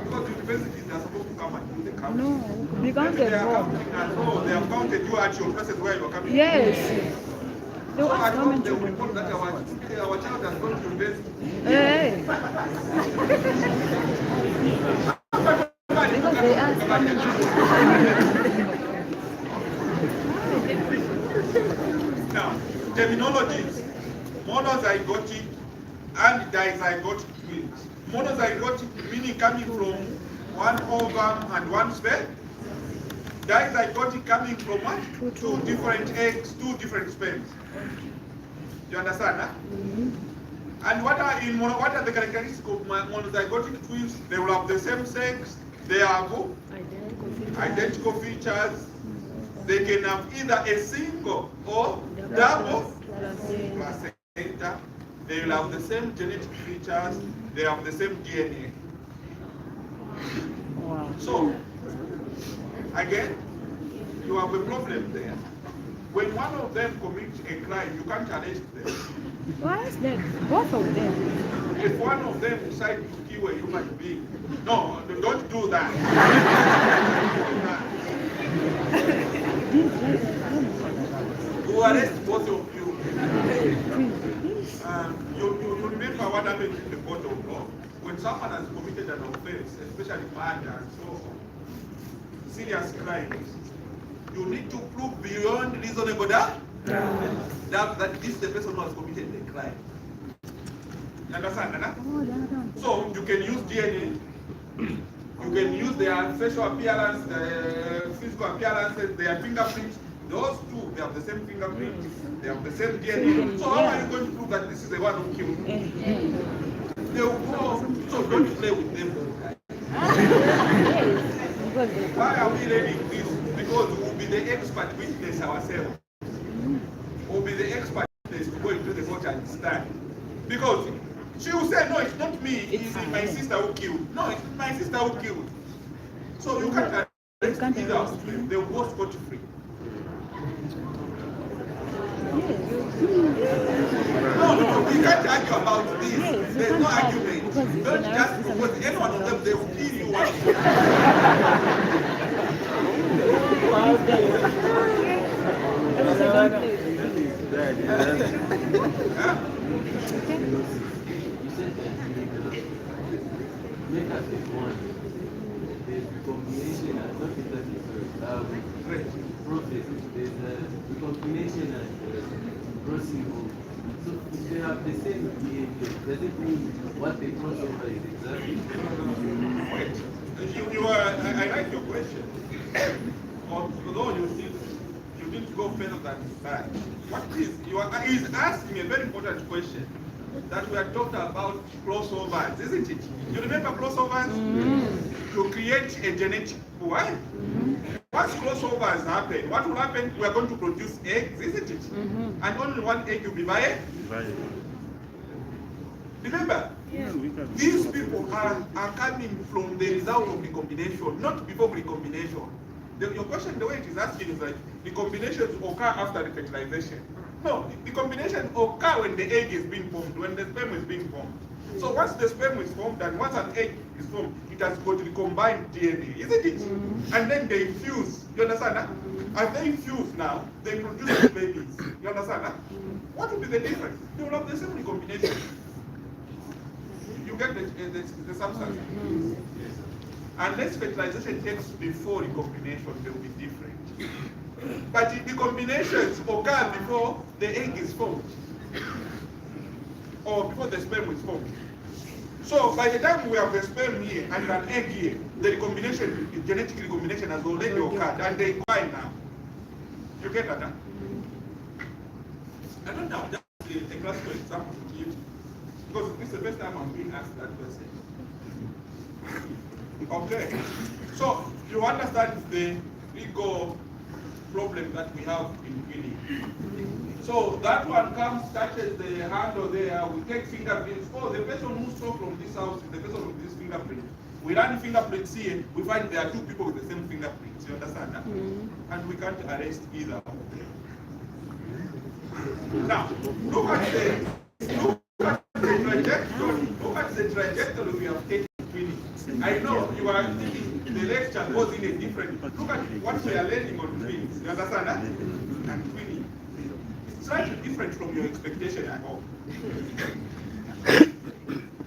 Because universities are supposed to come and do the counting. No, we counted They are more. counting as well. They have counted you at your places where you are coming. Yes. They So were I hope coming they to will report that our child has gone to university. Hey. Because they asked coming Now, terminologies. Monozygotic and dizygotic twins. Monozygotic meaning coming from one ovum and one sperm. Dizygotic coming from what? Two different eggs, two different sperms. You understand? Huh? And what are the characteristics of monozygotic twins? They will have the same sex. They have identical features. They can have either a single or double placenta. They will have the same genetic features. They have the same DNA. So, again, you have a problem there. When one of them commits a crime, you can't arrest them. Why is that? Both of them. If one of them decides to kill a human being, no, don't do that. Don't do that. Who arrest both of you. You remember what happened in the court of law? When someone has committed an offense, especially murder and so on, serious crimes, you need to prove beyond reasonable doubt that this is the person who has committed the crime. You understand, Nana? So you can use DNA, you can use their facial appearance, their physical appearances, their fingerprints. Those two, they have the same fingerprints, they have the same DNA. So how are you going to prove that this is the one who killed? They will go, so don't play with them. Why are we learning this? Because we will be the expert witness ourselves. We will be the expert witness to go into the court and stand. Because she will say, no, it's not me, it's my sister who killed. No, it's my sister who killed. So you can't arrest either of them. They will go scot-free. No, we can't argue about this. There's no argument. Don't just propose any one of them, they will kill you one. Make us one. There's combination and not exactly process. There's a combination and crossing. So if they have the same behavior, does it mean what they cross over is exactly? I like your question. Although you need to go further than that. What is is asking a very important question. That we are talking about crossovers, isn't it? You remember crossovers? To create a genetic pool. Once crossovers happen, what will happen? We are going to produce eggs, isn't it? And only one egg will be divided. Remember, these people are coming from the result of recombination, not before recombination. Your question, the way it is asking is like, recombinations occur after the fertilization. No, the combination occurs when the egg is being formed, when the sperm is being formed. So once the sperm is formed and once an egg is formed, it has got recombined DNA, isn't it? And then they fuse. You understand that? As they fuse now, they produce babies. You understand that? What will be the difference? They will have the same recombination. You get the substance? Unless fertilization takes before recombination, they will be different. But the combinations occur before the egg is formed, or before the sperm is formed. So by the time we have the sperm here and an egg here, the recombination, the genetic recombination has already occurred, and they combine now. You get that? Huh? I don't know, just a classical example to give, because this is the first time I'm being asked that question. Okay, so you understand the legal problem that we have in winning. So that one comes, touches the handle there, we take fingerprints. Oh, the person who stole from this house is the person with this fingerprint. We run fingerprints here, we find there are two people with the same fingerprints. You understand that? And we can't arrest either of them. Now, look at the trajectory we have taken. I know you are thinking the lecture goes in a different. Look at what we are learning on twins. You understand that? And twinning. It's slightly different from your expectation at all.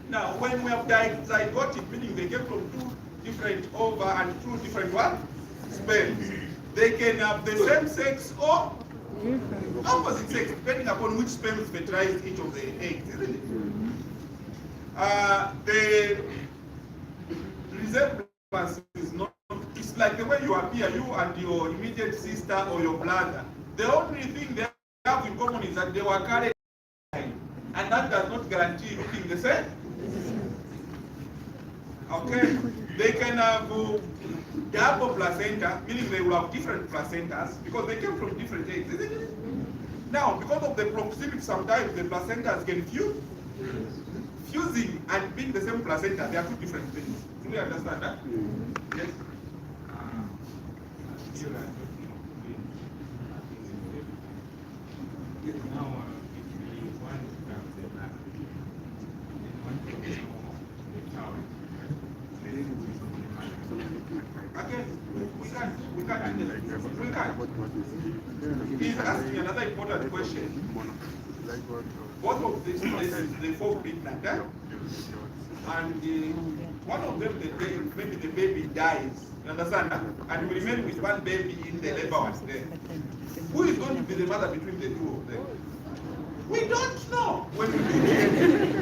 Now, when we have zygotic, meaning they came from two different ova and two different what? Sperms. They can have the same sex or opposite sex, depending upon which sperms fertilize each of the eggs, isn't it? The resemblance is not, it's like the way you appear, you and your immediate sister or your brother. The only thing they have in common is that they were carried, and that does not guarantee looking the same. Okay? They can have double placenta, meaning they will have different placentas because they came from different eggs, isn't it? Now, because of the proximity, sometimes the placentas can fuse. Fusing and being the same placenta, they are two different things. Do you understand that? Yes. Again, we can We can't. He's asking another important question. Both of these places, they fall pregnant, and one of them, maybe the baby dies. You understand? And we remain with one baby in the labor was there. Who is going to be the mother between the two of them? We don't know when we do it.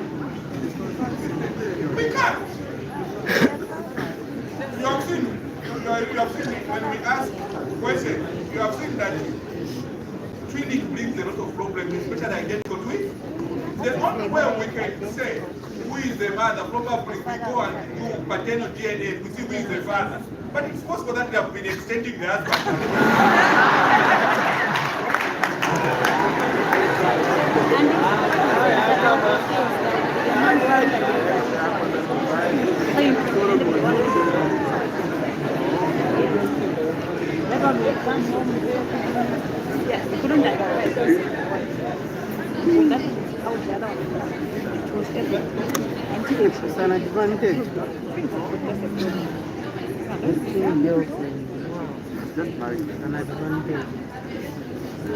We can't. You have seen when we ask questions, you have seen that twinning brings a lot of problems, especially identical twins. The only way we can say who is the mother, probably we go and do paternal DNA, we see who is the father. But it's possible that they have been extending the husband. It's an advantage. Just married. An advantage.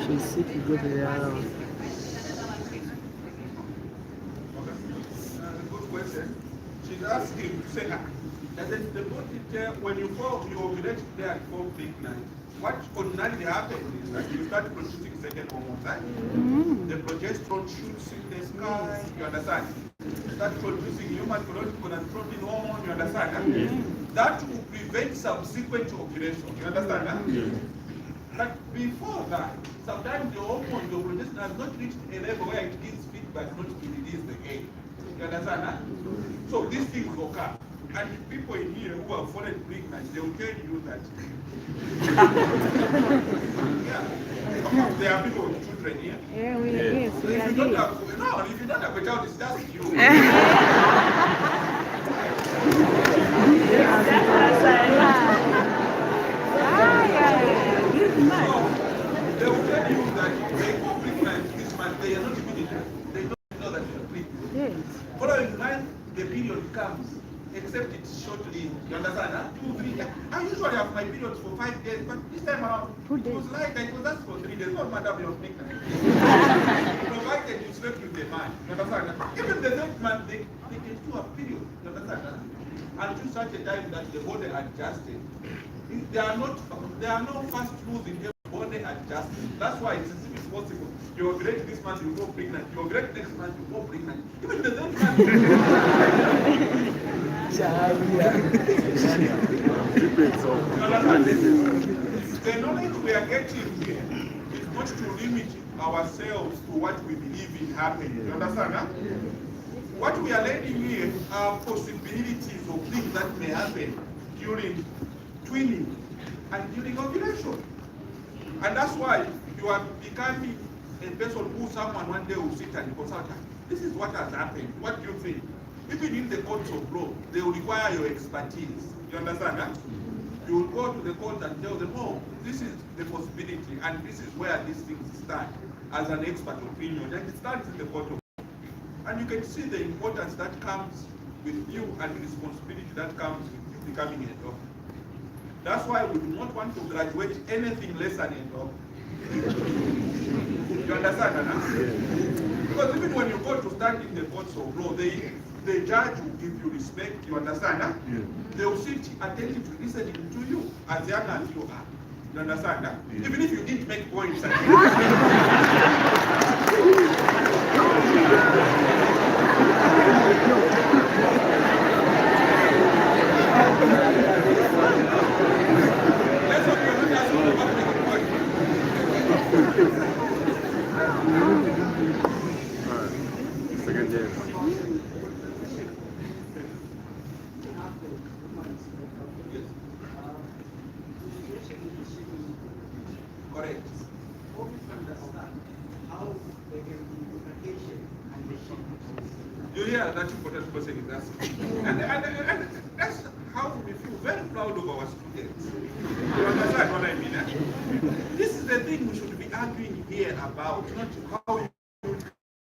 She's sick to go to the house. Good question. She's asking, say, that the body there, when you ovulate there at 4 pregnant, what ordinarily happens is that you start producing second hormones, right? The progesterone shoots in the sky, you understand? You start producing human chronological and protein hormone, you understand? That will prevent subsequent ovulation, you understand? But before that, sometimes the hormone, the progesterone has not reached a level where it gives feedback not to release the egg. You understand? So these things occur. And people in here who are fallen pregnant, they will tell you that. Yeah. There are people with children here. Yeah, yes, So we if are you don't here. have, no, if you don't have a child, it's just you. They will tell you that they go pregnant this month, they are not immediate. They don't know that you are pregnant. Yes. Following month, the period comes, except it's shortly. You understand? 2, 3 days. I usually have my periods for 5 days, but this time around, it was like it was just for 3 days. No matter if you're pregnant. Provided you slept with the man. You understand? Even the next month, they can do a period. You understand? Until such a time that the body adjusted. There are no fast rules in the body adjustment. That's why it's as if it's possible. You ovulate this month, you go pregnant. You ovulate next month, you go pregnant. Even the next month. The knowledge we are getting here is not to limit ourselves to what we believe is happening. You understand? Huh? What we are learning here are possibilities of things that may happen during twinning and during ovulation. And that's why you are becoming a person who someone one day will sit and consult. This is what has happened. What do you think? Even in the courts of law, they will require your expertise. You understand? Huh? You will go to the court and tell them, oh, this is the possibility, and this is where these things stand as an expert opinion. And it stands in the court of law. And you can see the importance that comes with you and the responsibility that comes with you becoming a doctor. That's why we do not want to graduate anything less than a doctor. You understand, Anna? Because even when you go to stand in the courts of law, the judge will give you respect, you understand? Huh? They will sit attentively listening to you as young as you are. You understand? Huh? Even if you didn't make points. Second day. Correct. You hear that important person is asking. And that's how we feel very proud of our students. You understand what I mean? Eh? This is the thing we should be arguing here about, not how you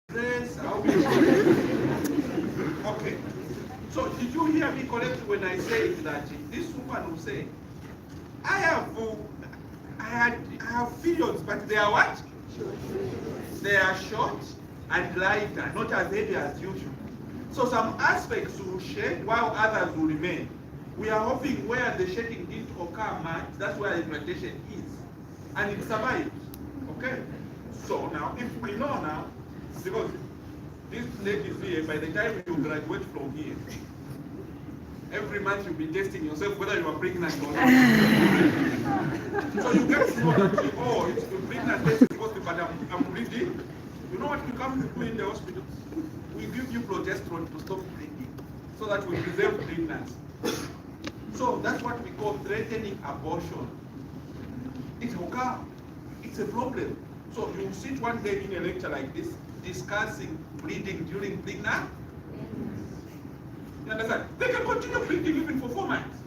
dress, how you Okay. So did you hear me correctly when I said that this woman will say I have periods, but they are what? They are short and lighter, not as heavy as usual. So some aspects will shed while others will remain. We are hoping where the shedding didn't occur much, that's where implantation is. And it survives. Okay? So now, if we know now, because this lady is here, by the time you graduate from here, every month you'll be testing yourself whether you are pregnant or not. So you get to know that, oh, it's the pregnant test is positive, but I'm bleeding. You know what we come to do in the hospital? We give you progesterone to stop bleeding, so that we preserve pregnancy. So that's what we call threatening abortion. It's okay. It's a problem. So you sit one day in a lecture like this, discussing bleeding during pregnancy. You understand? They can continue bleeding even for 4 months.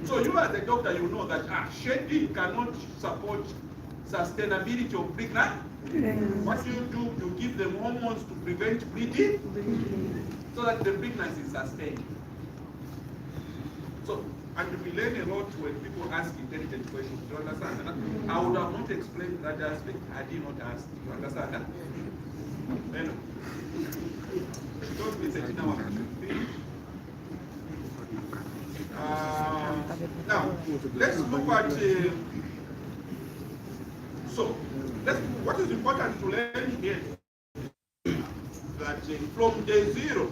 So you as a doctor, you know that shedding cannot support sustainability of pregnancy. What you do, you give them hormones to prevent bleeding, so that the pregnancy is sustained. So, and we learn a lot when people ask intelligent questions. Do you understand? I would have not explained that aspect had he not asked. Do you understand? Don't be setting our now, let's look at what is important to learn here, that from day 0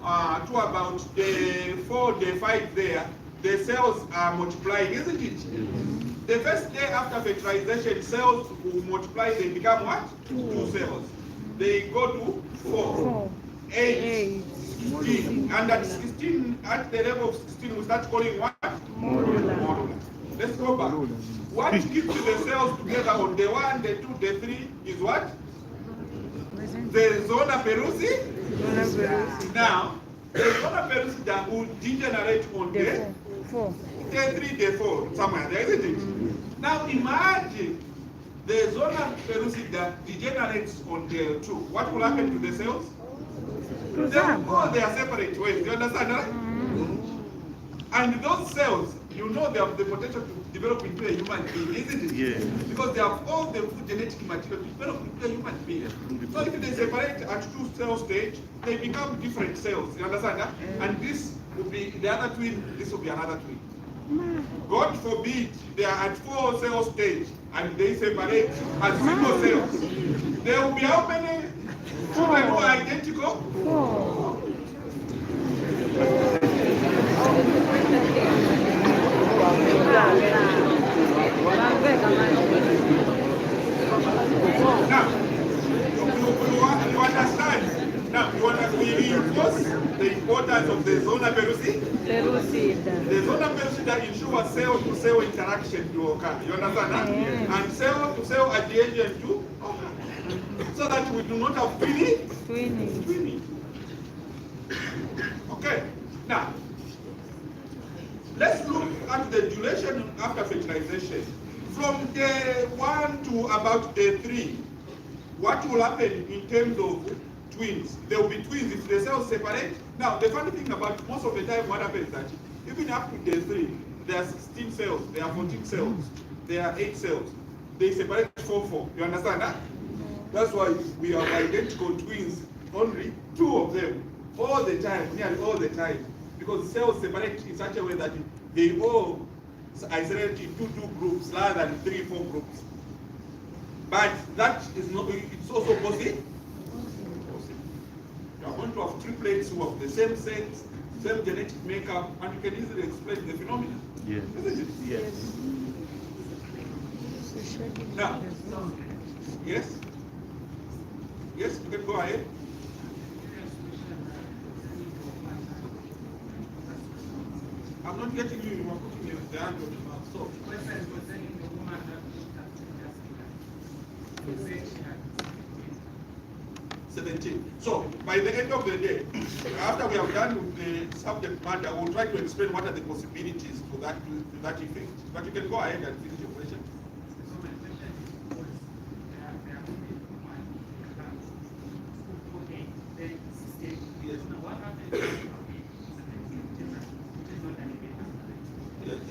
to about day 4, day 5 there, the cells are multiplying, isn't it? The first day after fertilization, cells will multiply, they become what? 2 cells. They go to 4, 8, 16, and at 16, at the level of 16, we start calling what? Modular. Let's go back. What keeps the cells together on day 1, day 2, day 3 is what? The zona pellucida. Now, the zona pellucida will degenerate on day 4. Day 3, day 4, somewhere there, isn't it? Now imagine the zona pellucida degenerates on day 2. What will happen to the cells? They will go their separate ways. Do you understand that? And those cells, you know, they have the potential to develop into a human being, isn't it? Yes. Because they have all the genetic material to develop into a human being. So if they separate at 2 cell stage, they become different cells. You understand that? And this will be the other twin, this will be another twin. God forbid they are at 4 cell stage and they separate as single cells. There will be how many children who are identical? 4. Now, you understand? Now, you want to reinforce the importance of the zona pellucida? The zona pellucida ensures cell-to-cell interaction to occur. You understand that? And cell-to-cell adhesion to occur. So that we do not have twinning. Okay. Now, let's look at the duration after fertilization. From day 1 to about day 3, what will happen in terms of twins? There will be twins if the cells separate. Now, the funny thing about most of the time, what happens is that even up to day 3, there are 16 cells, there are 14 cells, there are 8 cells. They separate 4. You understand that? That's why we have identical twins, only 2 of them, all the time, nearly all the time. Because cells separate in such a way that they all isolate into 2 groups rather than 3-4 groups. But that is not, it's also possible. You are going to have triplets who have the same sex, same genetic makeup, and you can easily explain the phenomenon. Yes. Isn't it? Yes. Now, yes? Yes, you can go ahead. I'm not getting you. You are putting the hand on your mouth. So, 17. So, by the end of the day, after we have done with the subject matter, we'll try to explain what are the possibilities to that effect. But you can go ahead and finish your question.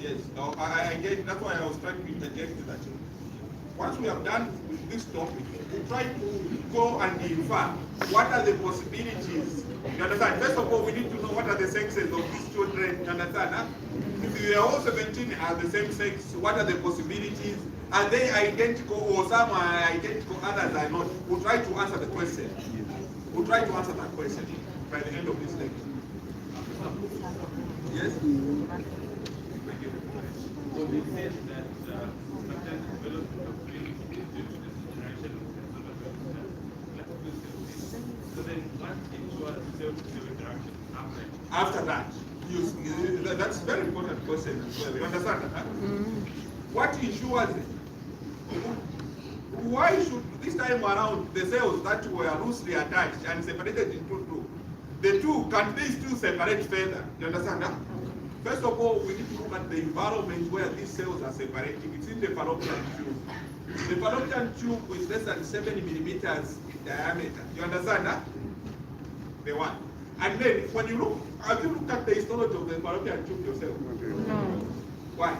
Yes. No, again, that's why I was trying to interject that. Once we have done with this topic, we try to go and infer what are the possibilities. You understand? First of all, we need to know what are the sexes of these children. You understand? Huh? If they are all 17 are the same sex, what are the possibilities? Are they identical, or some are identical, others are not? We'll try to answer the question. We'll try to answer that question by the end of this lecture. Yes? So we said that sometimes development of twins is due to the generation of the sort of so then what ensures cell-to-cell interaction After that, that's a very important question as well. You understand that? Huh? What ensures it? Why should this time around the cells that were loosely attached and separated into two, the two, can they still separate further? You understand that? First of all, we need to look at the environment where these cells are separating. It's in the fallopian tube. The fallopian tube is less than 7 millimeters in diameter. You understand that? The one. And then when you look, have you looked at the histology of the fallopian tube yourself? No. Why?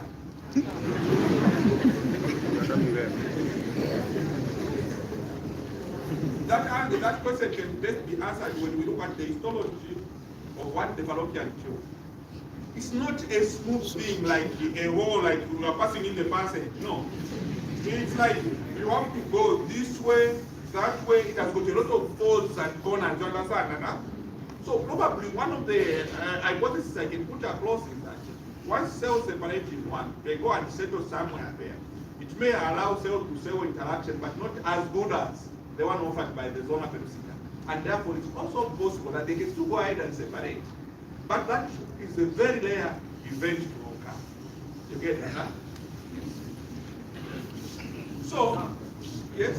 That question can best be answered when we look at the histology of what the fallopian tube. It's not a smooth thing like a wall, like you are passing in the passage. No. It's like you have to go this way, that way. It has got a lot of folds and corners. You understand? Huh? So probably one of the hypotheses I can put across is that once cells separate in one, they go and settle somewhere there. It may allow cell-to-cell interaction, but not as good as the one offered by the zona pellucida. And therefore, it's also possible that they can still go ahead and separate. But that is a very rare event to occur. You get that? Huh? So, yes?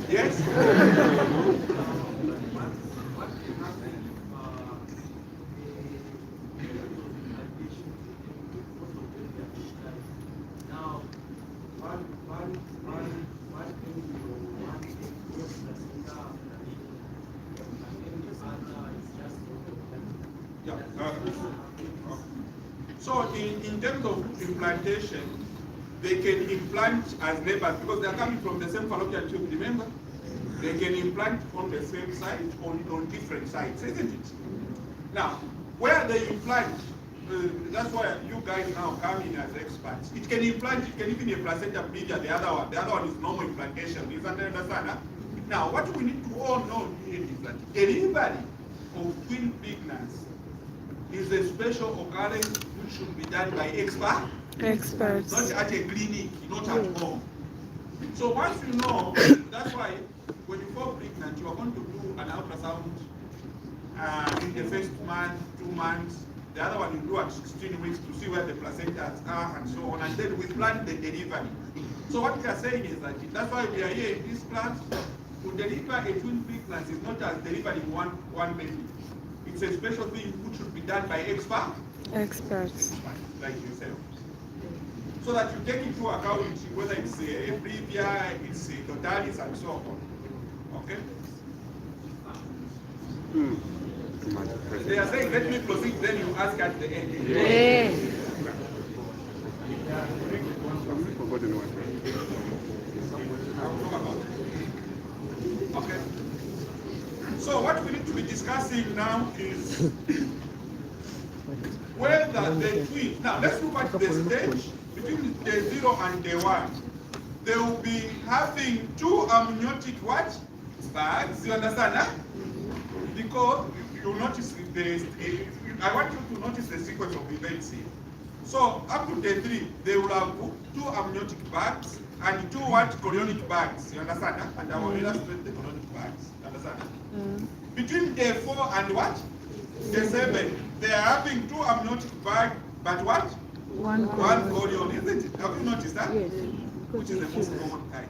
Yes? So in terms of implantation, they can implant as neighbors because they are coming from the same fallopian tube, remember? They can implant on the same site, on different sites, isn't it? Now, where they implant, that's why you guys now come in as experts. It can implant, it can even a placenta previa, the other one. The other one is normal implantation. You understand? Huh? Now, what we need to all know here is that delivery of twin pregnancy is a special occurrence which should be done by experts. Not at a clinic, not at home. So once you know, that's why when you fall pregnant, you are going to do an ultrasound in the first month, 2 months. The other one you do at 16 weeks to see where the placentas are and so on. And then we plan the delivery. So what we are saying is that that's why we are here in this class. To deliver a twin pregnancy is not as delivering one baby. It's a special thing which should be done by experts like yourself. So that you take into account whether it's a previa, it's a totalis, and so on. Okay? They are saying, let me proceed, then you ask at the end. Yeah. Okay. So what we need to be discussing now is whether the twin. Now let's look at the stage between day 0 and day 1. They will be having 2 amniotic what? Bags. You understand that? Because you notice I want you to notice the sequence of events here. So up to day 3, they will have 2 amniotic bags and 2 what? Chorionic bags. You understand that? And I will illustrate the chorionic bags. You understand that? Between day 4 and what? Day 7, they are having 2 amniotic bags, but what? One chorion, isn't it? Have you noticed that? Yes. Which is the most common kind.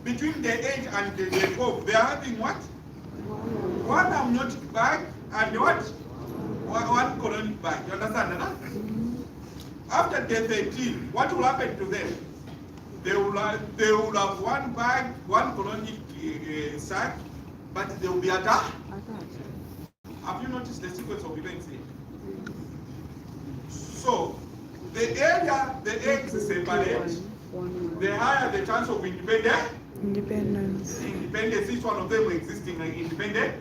Between day 8 and day 12, they are having what? 1 amniotic bag and what? 1 chorionic bag. You understand that? After day 13, what will happen to them? They will have 1 bag, 1 chorionic sac, but they will be attached. Attached. Have you noticed the sequence of events here? So, the area the eggs separate, the higher the chance of independence. Independence, each one of them existing independent.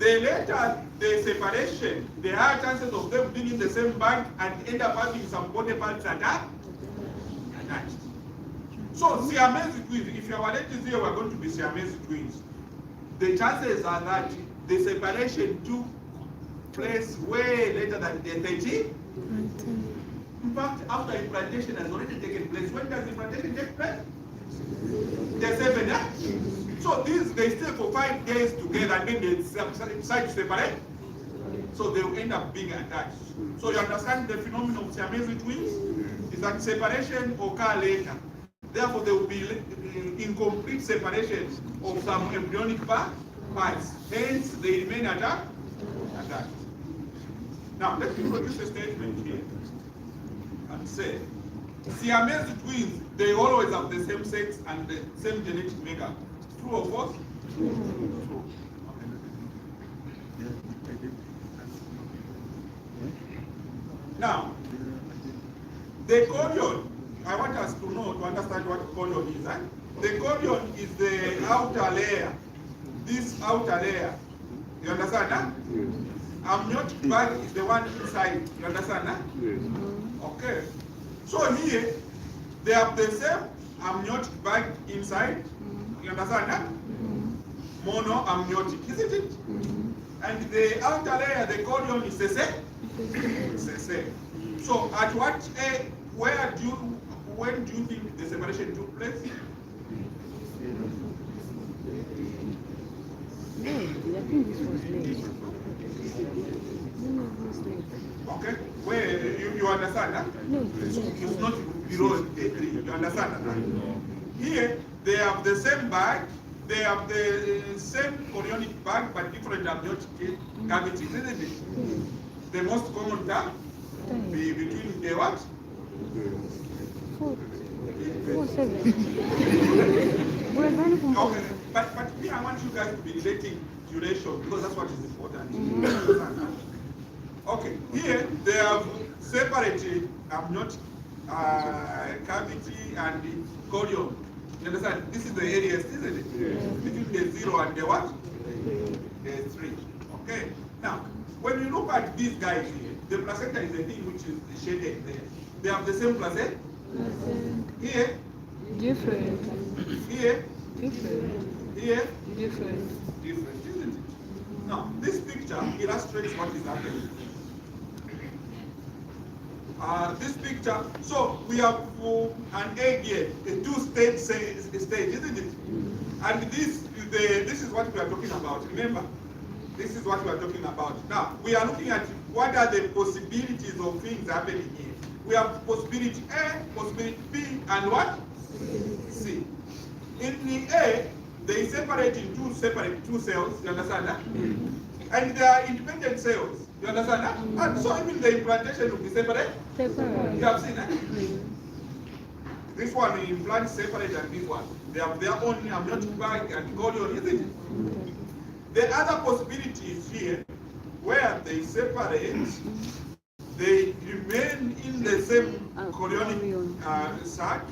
The later the separation, the higher chances of them being in the same bag and end up having some body parts attached. So Siamese twins, if your ladies here were going to be Siamese twins, the chances are that the separation took place way later than the 13. In fact, after implantation has already taken place. When does implantation take place? The 7, yeah? So these, they stay for 5 days together and then they decide to separate. So they will end up being attached. So you understand the phenomenon of Siamese twins? Is that separation occur later. Therefore, there will be incomplete separation of some embryonic parts. Hence, they remain attached. Now, let me produce a statement here and say, Siamese twins, they always have the same sex and the same genetic makeup. True or false? True. Now, the chorion, I want us to know, to understand what chorion is. Eh? The chorion is the outer layer. This outer layer. You understand? Huh? Amniotic bag is the one inside. You understand? Huh? Okay. So here, they have the same amniotic bag inside. You understand? Huh? Monoamniotic, isn't it? And the outer layer, the chorion, is the same. It's the same. So at what age, when do you think the separation took place? I think this was late. Okay, where you understand that? No, It's not below the 3. You understand that? Here they have the same bag, they have the same chorionic bag, but different amniotic cavities, isn't it? The most common term be between the what? 4, 7. Okay, but me, I want you guys to be relating duration because that's what is important. Okay, here they have separated amniotic cavity and the chorion. You understand? This is the areas, isn't it? Between the 0 and the what? The 3. Okay. Now, when you look at these guys here, the placenta is the thing which is shaded there. They have the same placenta. Here. Different. Here. Different. Here. Different. Different, isn't it? Now, this picture illustrates what is happening. This picture, so we have an egg here, a 2-stage stage, isn't it? And this is what we are talking about. Remember, this is what we are talking about. Now, we are looking at what are the possibilities of things happening here. We have possibility A, possibility B, and what? C. In the A, they separate in two cells, you understand that? And they are independent cells, you understand that? And so even the implantation will be separate. You have seen that? This one implants separate and this one. They have their own amniotic bag and chorion, isn't it? The other possibility is here, where they separate, they remain in the same chorionic sac,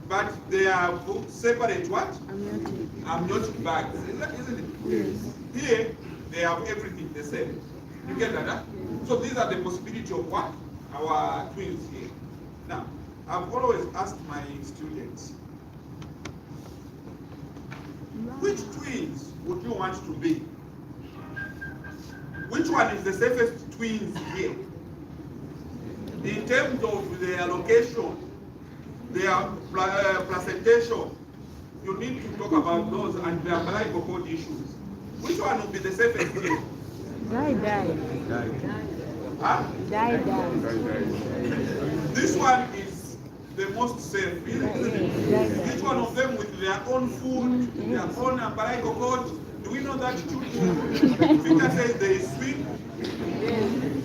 but they are separate what? Amniotic bags, isn't it? Yes. Here, they have everything the same. You get that? Huh? So these are the possibility of what? Our twins here. Now, I've always asked my students, which twins would you want to be? Which one is the safest twins here? In terms of their location, their placentation, you need to talk about those and their umbilical cord issues. Which one will be the safest here? Die. Huh? Die. This one is the most safe, isn't it? Each one of them with their own food, their own umbilical cord. Do we know that Peter says they swim?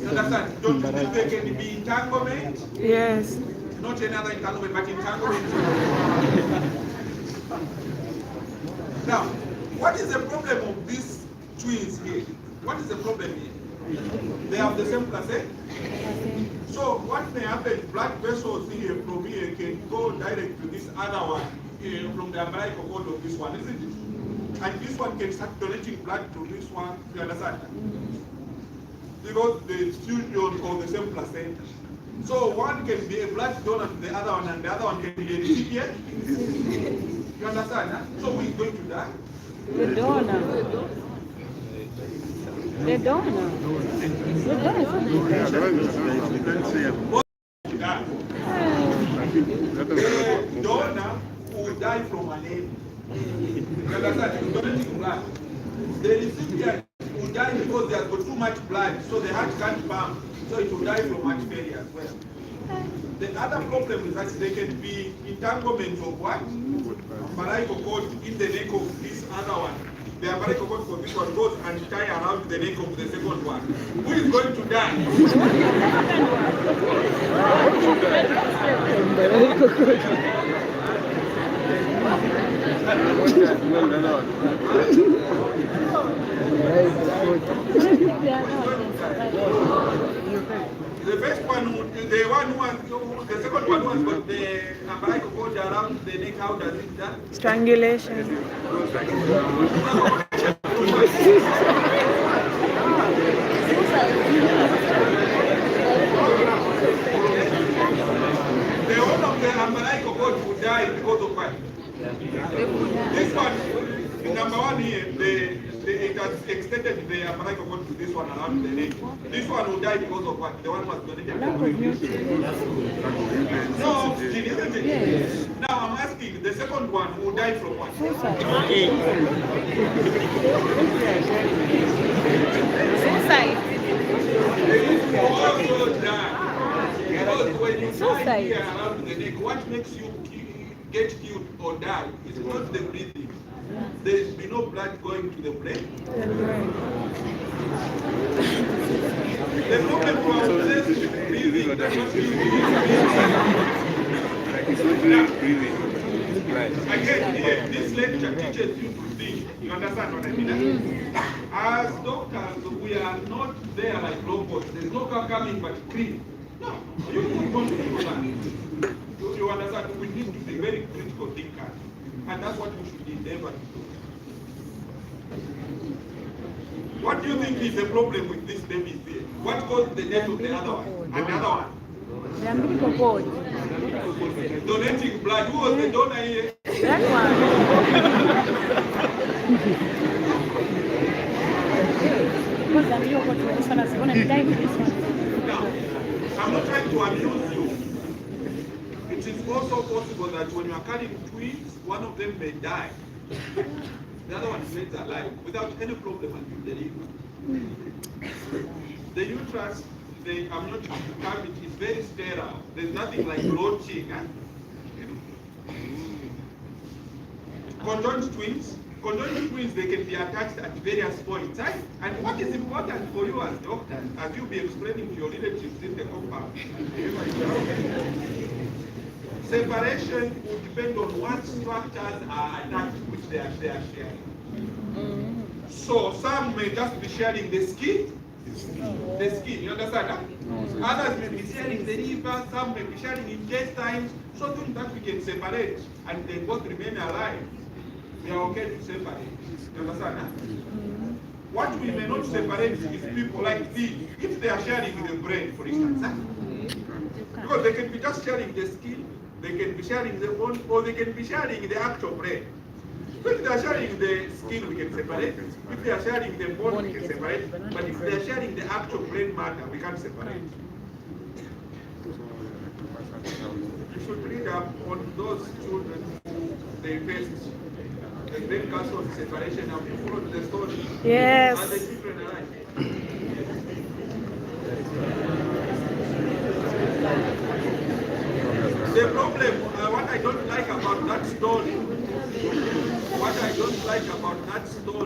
You understand? Don't you think there can be entanglement? Yes. Not another entanglement, but entanglement. Now, What is the problem of these twins here? What is the problem here? They have the same placenta. So what may happen, blood vessels here from here can go direct to this other one from the umbilical cord of this one, isn't it? And this one can start donating blood to this one, you understand? Because the fusion of the same placenta. So one can be a blood donor to the other one and the other one can be a recipient. You understand? Huh? So who is going to die? The donor. The donor. The donor will die from anemia. You understand? He's donating blood. The recipient will die because they have got too much blood, so the heart can't pump. So it will die from heart failure as well. The other problem is that there can be entanglement of what? Umbilical cord in the neck of this other one. The umbilical cord for this one goes and tie around the neck of the second one. Who is going to die? The first one, the one who has, the second one who has got the umbilical cord around the neck, how does it die? Strangulation. The whole of the umbilical cord will die because of what? This one, number one here, it has extended the umbilical cord to this one around the neck. This one will die because of what? The one was donated. No oxygen, isn't it? Yes. Now I'm asking, the second one will die from what? Suicide. They will also die. Because when you die here around the neck, what makes you get killed or die is not the breathing. There will be no blood going to the brain. The problem from this breathing is not breathing. Again, this lecture teaches you to think. You understand what I mean? As doctors, we are not there like robots. There's no car coming but clean. No, you don't do that. You understand? We need to be very critical thinkers. And that's what we should endeavor to do. What do you think is the problem with this baby here? What caused the death of the other one? And the other one? The umbilical cord. Donating blood. Who was the donor here? That one. Because the umbilical cord for this one is going to die for this one. Now, I'm not trying to amuse you. It is also possible that when you are carrying twins, one of them may die. The other one remains alive without any problem until delivery. The uterus, the amniotic cavity is very sterile. There's nothing like roaching. Huh? Conjoined twins, they can be attached at various points. Right? And what is important for you as doctors, as you'll be explaining to your relatives in the compound, separation will depend on what structures are attached, which they are sharing. So some may just be sharing the skin, you understand that? Others may be sharing the liver, some may be sharing intestines, so things that we can separate and they both remain alive. We are okay to separate. You understand that? What we may not separate is people like these, if they are sharing the brain, for instance. Because they can be just sharing the skin, they can be sharing the bone, or they can be sharing the actual brain. So if they are sharing the skin, we can separate. If they are sharing the bone, we can separate. But if they are sharing the actual brain matter, we can't separate. You should read up on those children who they faced the brain cancer separation. Have you followed the story? Yes. Are the children alive? The problem, what I don't like about that story,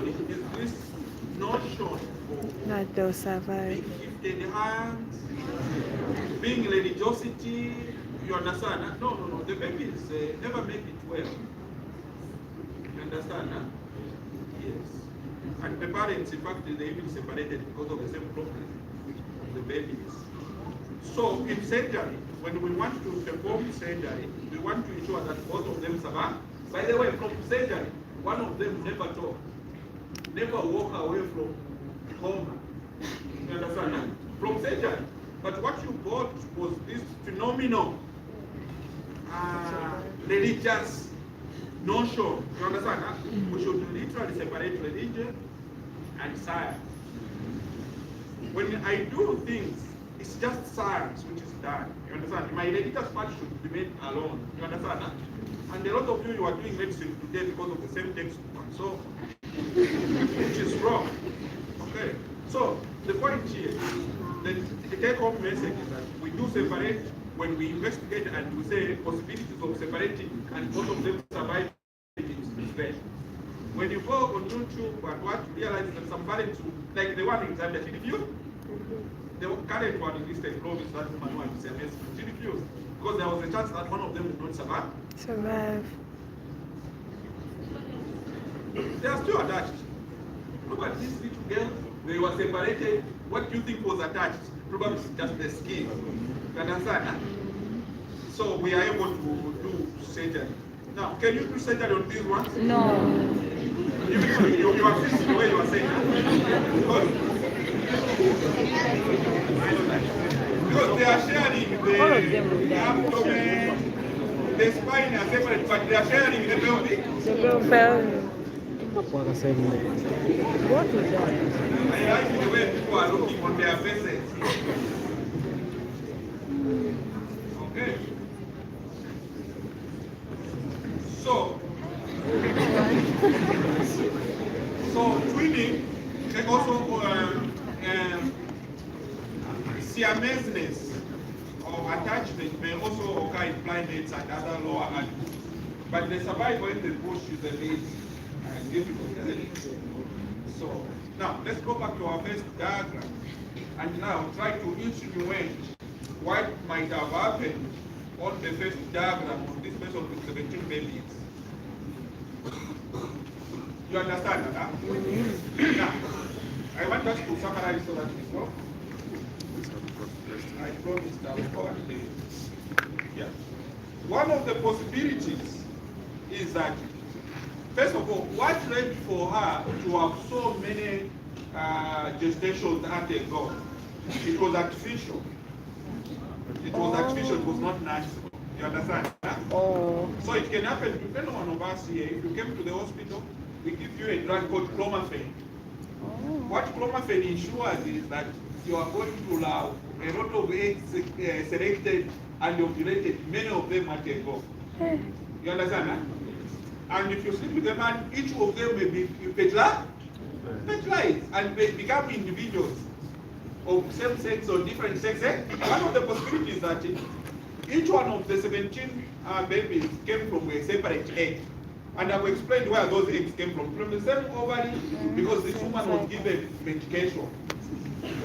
is this notion That they'll of survive. being gifted hands, being religiosity. You understand? Huh? No. The babies never make it well. You understand? Huh? Yes. And the parents, in fact, they even separated because of the same problem of the babies. So in surgery, when we want to perform surgery, we want to ensure that both of them survive. By the way, from surgery, one of them never talk, never walk away from home. You understand? Huh? From surgery. But what you got was this phenomenal religious notion. You understand? Huh? We should literally separate religion and science. When I do things, it's just science which is done. You understand? My religious part should be made alone. You understand? Huh? And a lot of you are doing medicine today because of the same textbook. So, which is wrong. Okay. So the point here, the take-home message is that we do separate when we investigate and we say possibilities of separating and both of them survive is there. When you go on YouTube and what you realize that some parents, like the one exam that she refused, the current one in this state law is that woman who had SMS, she refused because there was a chance that one of them would not survive. They are still attached. Look at these little girls, they were separated. What do you think was attached? Probably just the skin. You understand? Huh? So we are able to do surgery. Now, can you do surgery on these ones? No. You are fixing the way you are saying that. Because they are sharing All of them will the die. abdomen, the spine are separate, but they are sharing the pelvic. The girl fell. What was that? What was that? I like the way people are looking on their faces. Okay. So twinning can also siameseness or attachment may also occur in primates and other lower animals. But the survival in the bush is a bit difficult, isn't it? So now let's go back to our first diagram and now try to insinuate what might have happened on the first diagram of this person with 17 babies. You understand that? Huh? Now, I want us to summarize so that we go. I promised I will cover today. Yeah. One of the possibilities is that, first of all, what led for her to have so many gestations at a go? It was artificial. It was artificial, it was not natural. You understand? Huh? Oh. So it can happen to any one of us here. If you came to the hospital, we give you a drug called clomiphene. What clomiphene ensures is that you are going to have a lot of eggs selected and ovulated, many of them at a go. You understand? Huh? And if you sleep with a man, each of them may be fertilized and may become individuals of same sex or different sex. One of the possibilities is that each one of the 17 babies came from a separate egg. And I will explain where those eggs came from. From the same ovary, because this woman was given medication.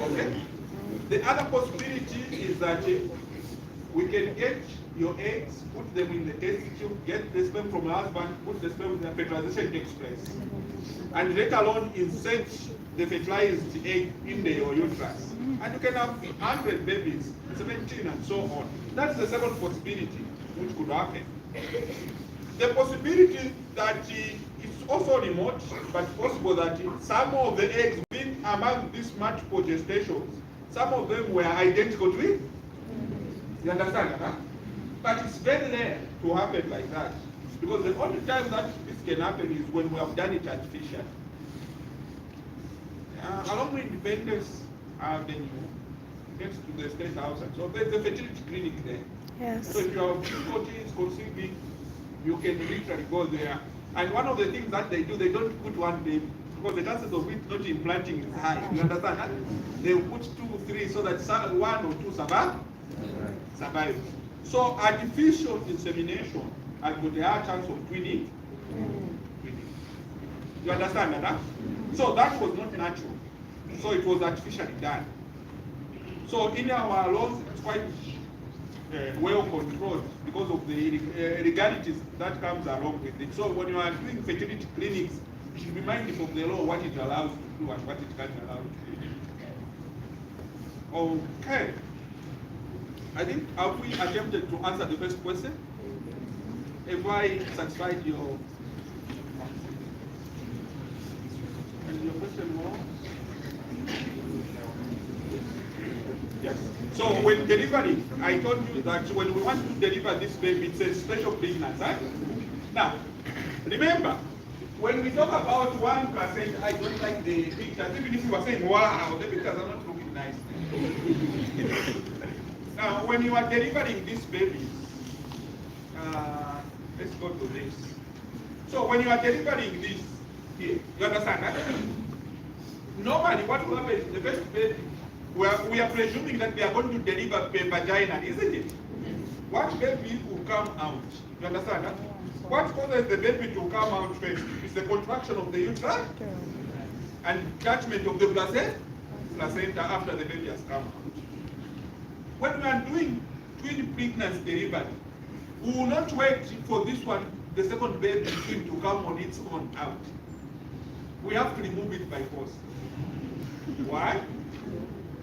Okay? The other possibility is that we can get your eggs, put them in the test tube, get the sperm from your husband, put the sperm in the fertilization takes place. And later on insert the fertilized egg in your uterus. And you can have 100 babies, 17 and so on. That's the second possibility which could happen. The possibility that it's also remote, but possible that some of the eggs being among these multiple gestations, some of them were identical to it. You understand? Huh? But it's very rare to happen like that. Because the only time that this can happen is when we have done it artificially. Along with Independence Avenue, next to the State House, and so there's a fertility clinic there. Yes. So if you have difficulties conceiving, you can literally go there. And one of the things that they do, they don't put one baby because the chances of it not implanting is high. You understand that? They put 2, 3 so that 1 or 2 survive. So artificial insemination has got a high chance of twinning. You understand that? Huh? So that was not natural. So it was artificially done. So in our laws, it's quite well controlled because of the legalities that comes along with it. So when you are doing fertility clinics, You should be mindful of the law, what it allows to do and what it can't allow to do. Okay. I think, have we attempted to answer the first question? Have I satisfied your question was? Yes. So when delivering, I told you that when we want to deliver this baby, it's a special pregnancy. Right? Now, remember, when we talk about 1%, I don't like the pictures. Even if you are saying, wow, the pictures are not looking nice. Now, when you are delivering this baby, let's go to this. So when you are delivering this here, you understand that? Normally, what will happen is the first baby, we are presuming that they are going to deliver per vagina, isn't it? What baby will come out? You understand that? What causes the baby to come out first is the contraction of the uterus and detachment of the placenta after the baby has come out. When we are doing twin pregnancy delivery, we will not wait for this one, the second baby twin, to come on its own out. We have to remove it by force. Why?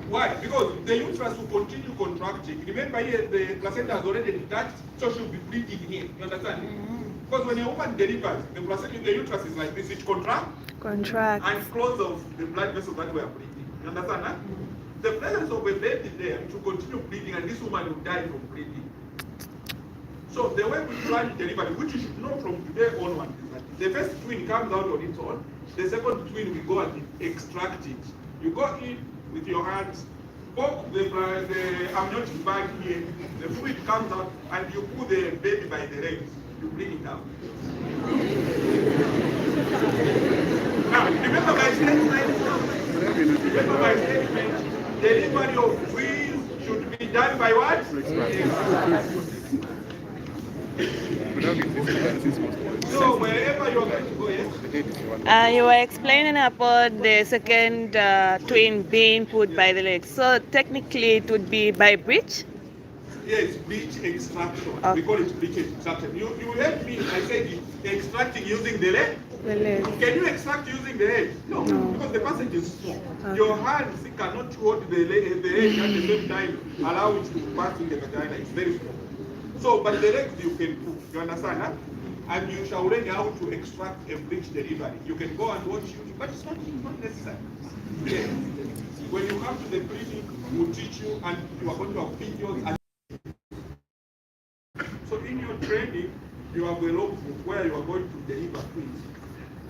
Why? Because the uterus will continue contracting. Remember here, the placenta has already detached, so she'll be bleeding here. You understand? Because when a woman delivers, the placenta, the uterus is like this, it contracts and close off the blood vessels that were bleeding. You understand? Huh? The presence of a baby there to continue bleeding, and this woman will die from bleeding. So the way we plan delivery, which you should know from today onward, is that the first twin comes out on its own. The second twin will go and extract it. You go in with your hands, poke the amniotic bag here, the fluid comes out, and you pull the baby by the legs. You bring it out. Now, remember my statement. Remember my statement. Delivery of twins should be done by what? So wherever you're going to go, yes? You were explaining about the second twin being put by the legs. So technically it would be by breech? Yes, breech extraction. Okay. We call it breech extraction. You heard me, I said extracting using the leg. The legs. Can you extract using the head? No, because the passage is small. Okay. Your hands cannot hold the head at the same time, allow it to pass in the vagina. It's very small. So, but the legs you can do. You understand? Huh? And you shall learn how to extract a breech delivery. You can go and watch YouTube, but it's not necessary. Yes. When you come to the clinic, we'll teach you, and you are going to have videos. And so in your training, you have a logbook where you are going to deliver twins.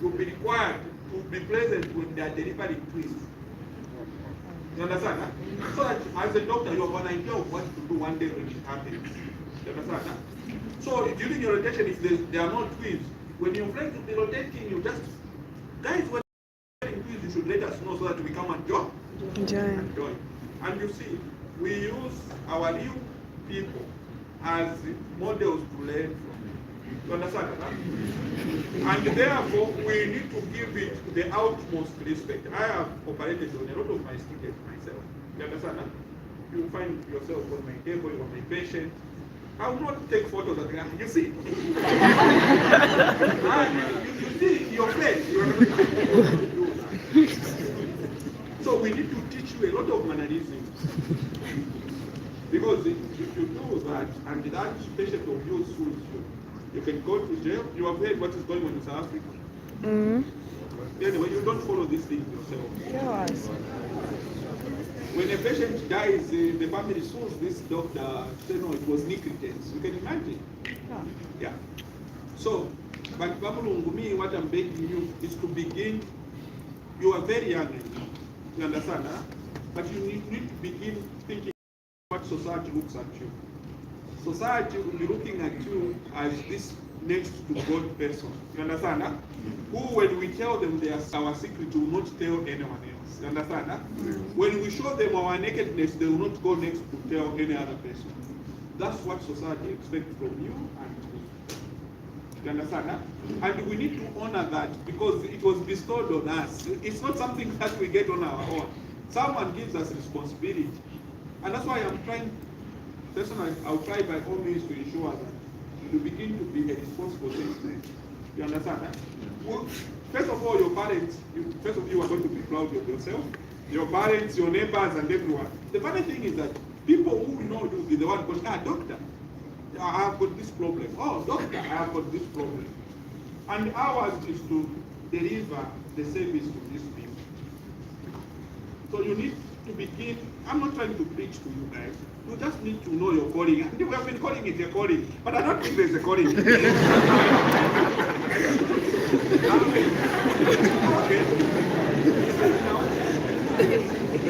You'll be required to be present when they are delivering twins. You understand? Huh? So that as a doctor, you have an idea of what to do one day when it happens. You understand? Huh? So during your rotation, if there are no twins, when you're going to be rotating, you just, guys, when you're twins, you should let us know so that we come and join. Enjoy. And you see, we use our real people as models to learn from. You understand? Huh? And therefore, we need to give it the utmost respect. I have operated on a lot of my students myself. You understand? Huh? You find yourself on my table, on my patient. I will not take photos of them. You see? You see your face. So we need to teach you a lot of mannerisms. Because if you do that, and that patient of yours sues you, you can go to jail. You have heard what is going on in South Africa. Anyway, you don't follow these things yourself. Yes. When a patient dies, the family sues this doctor, say no, it was negligence. You can imagine. Yeah. So, but Babulungumi, what I'm begging you is to begin. You are very young, you understand, huh? But you need to begin thinking what society looks at you. Society will be looking at you as this next to God person. You understand? Huh? Who, when we tell them our secret, will not tell anyone else. You understand? Huh? When we show them our nakedness, they will not go next to tell any other person. That's what society expects from you and me. You understand? Huh? And we need to honor that because it was bestowed on us. It's not something that we get on our own. Someone gives us responsibility. And that's why I'm trying, personally, I'll try by all means to ensure that you begin to be a responsible citizen. You understand that? first of all, your parents, first of all, you are going to be proud of yourself, your parents, your neighbors, and everyone. The funny thing is that people who know you will be the one going, doctor, I have got this problem. Oh, doctor, I have got this problem. And ours is to deliver the service to these people. So you need to begin. I'm not trying to preach to you guys. You just need to know your calling. And we have been calling it a calling, but I don't think there's a calling.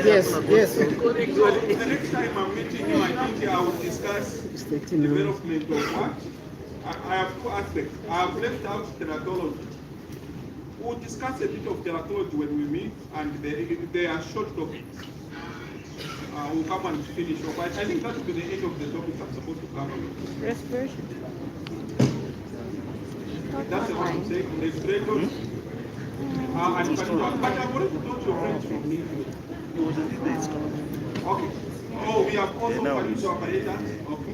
Yes. So the next time I'm meeting you, I think I will discuss development of what? I have two aspects. I have left out teratology. We'll discuss a bit of teratology when we meet, and they are short topics. We'll come and finish off. I think that will be the end of the topics I'm supposed to cover. Respiration. That's the one I'm saying. Respirators. But I've already told your friends from me. Okay. Oh, we have also financial operators. Okay.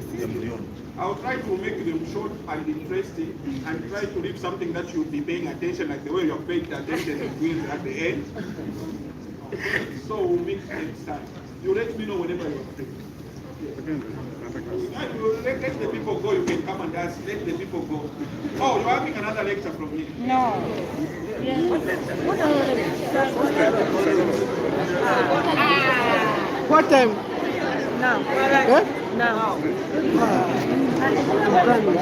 I'll try to make them short and interesting and try to leave something that you'll be paying attention, like the way you're paying attention to quiz at the end. So we'll meet next time. You let me know whenever you're free. Let the people go. You can come and ask. Let the people go. Oh, you're having another lecture from me. No. What time? No. Eh? No. I'm coming.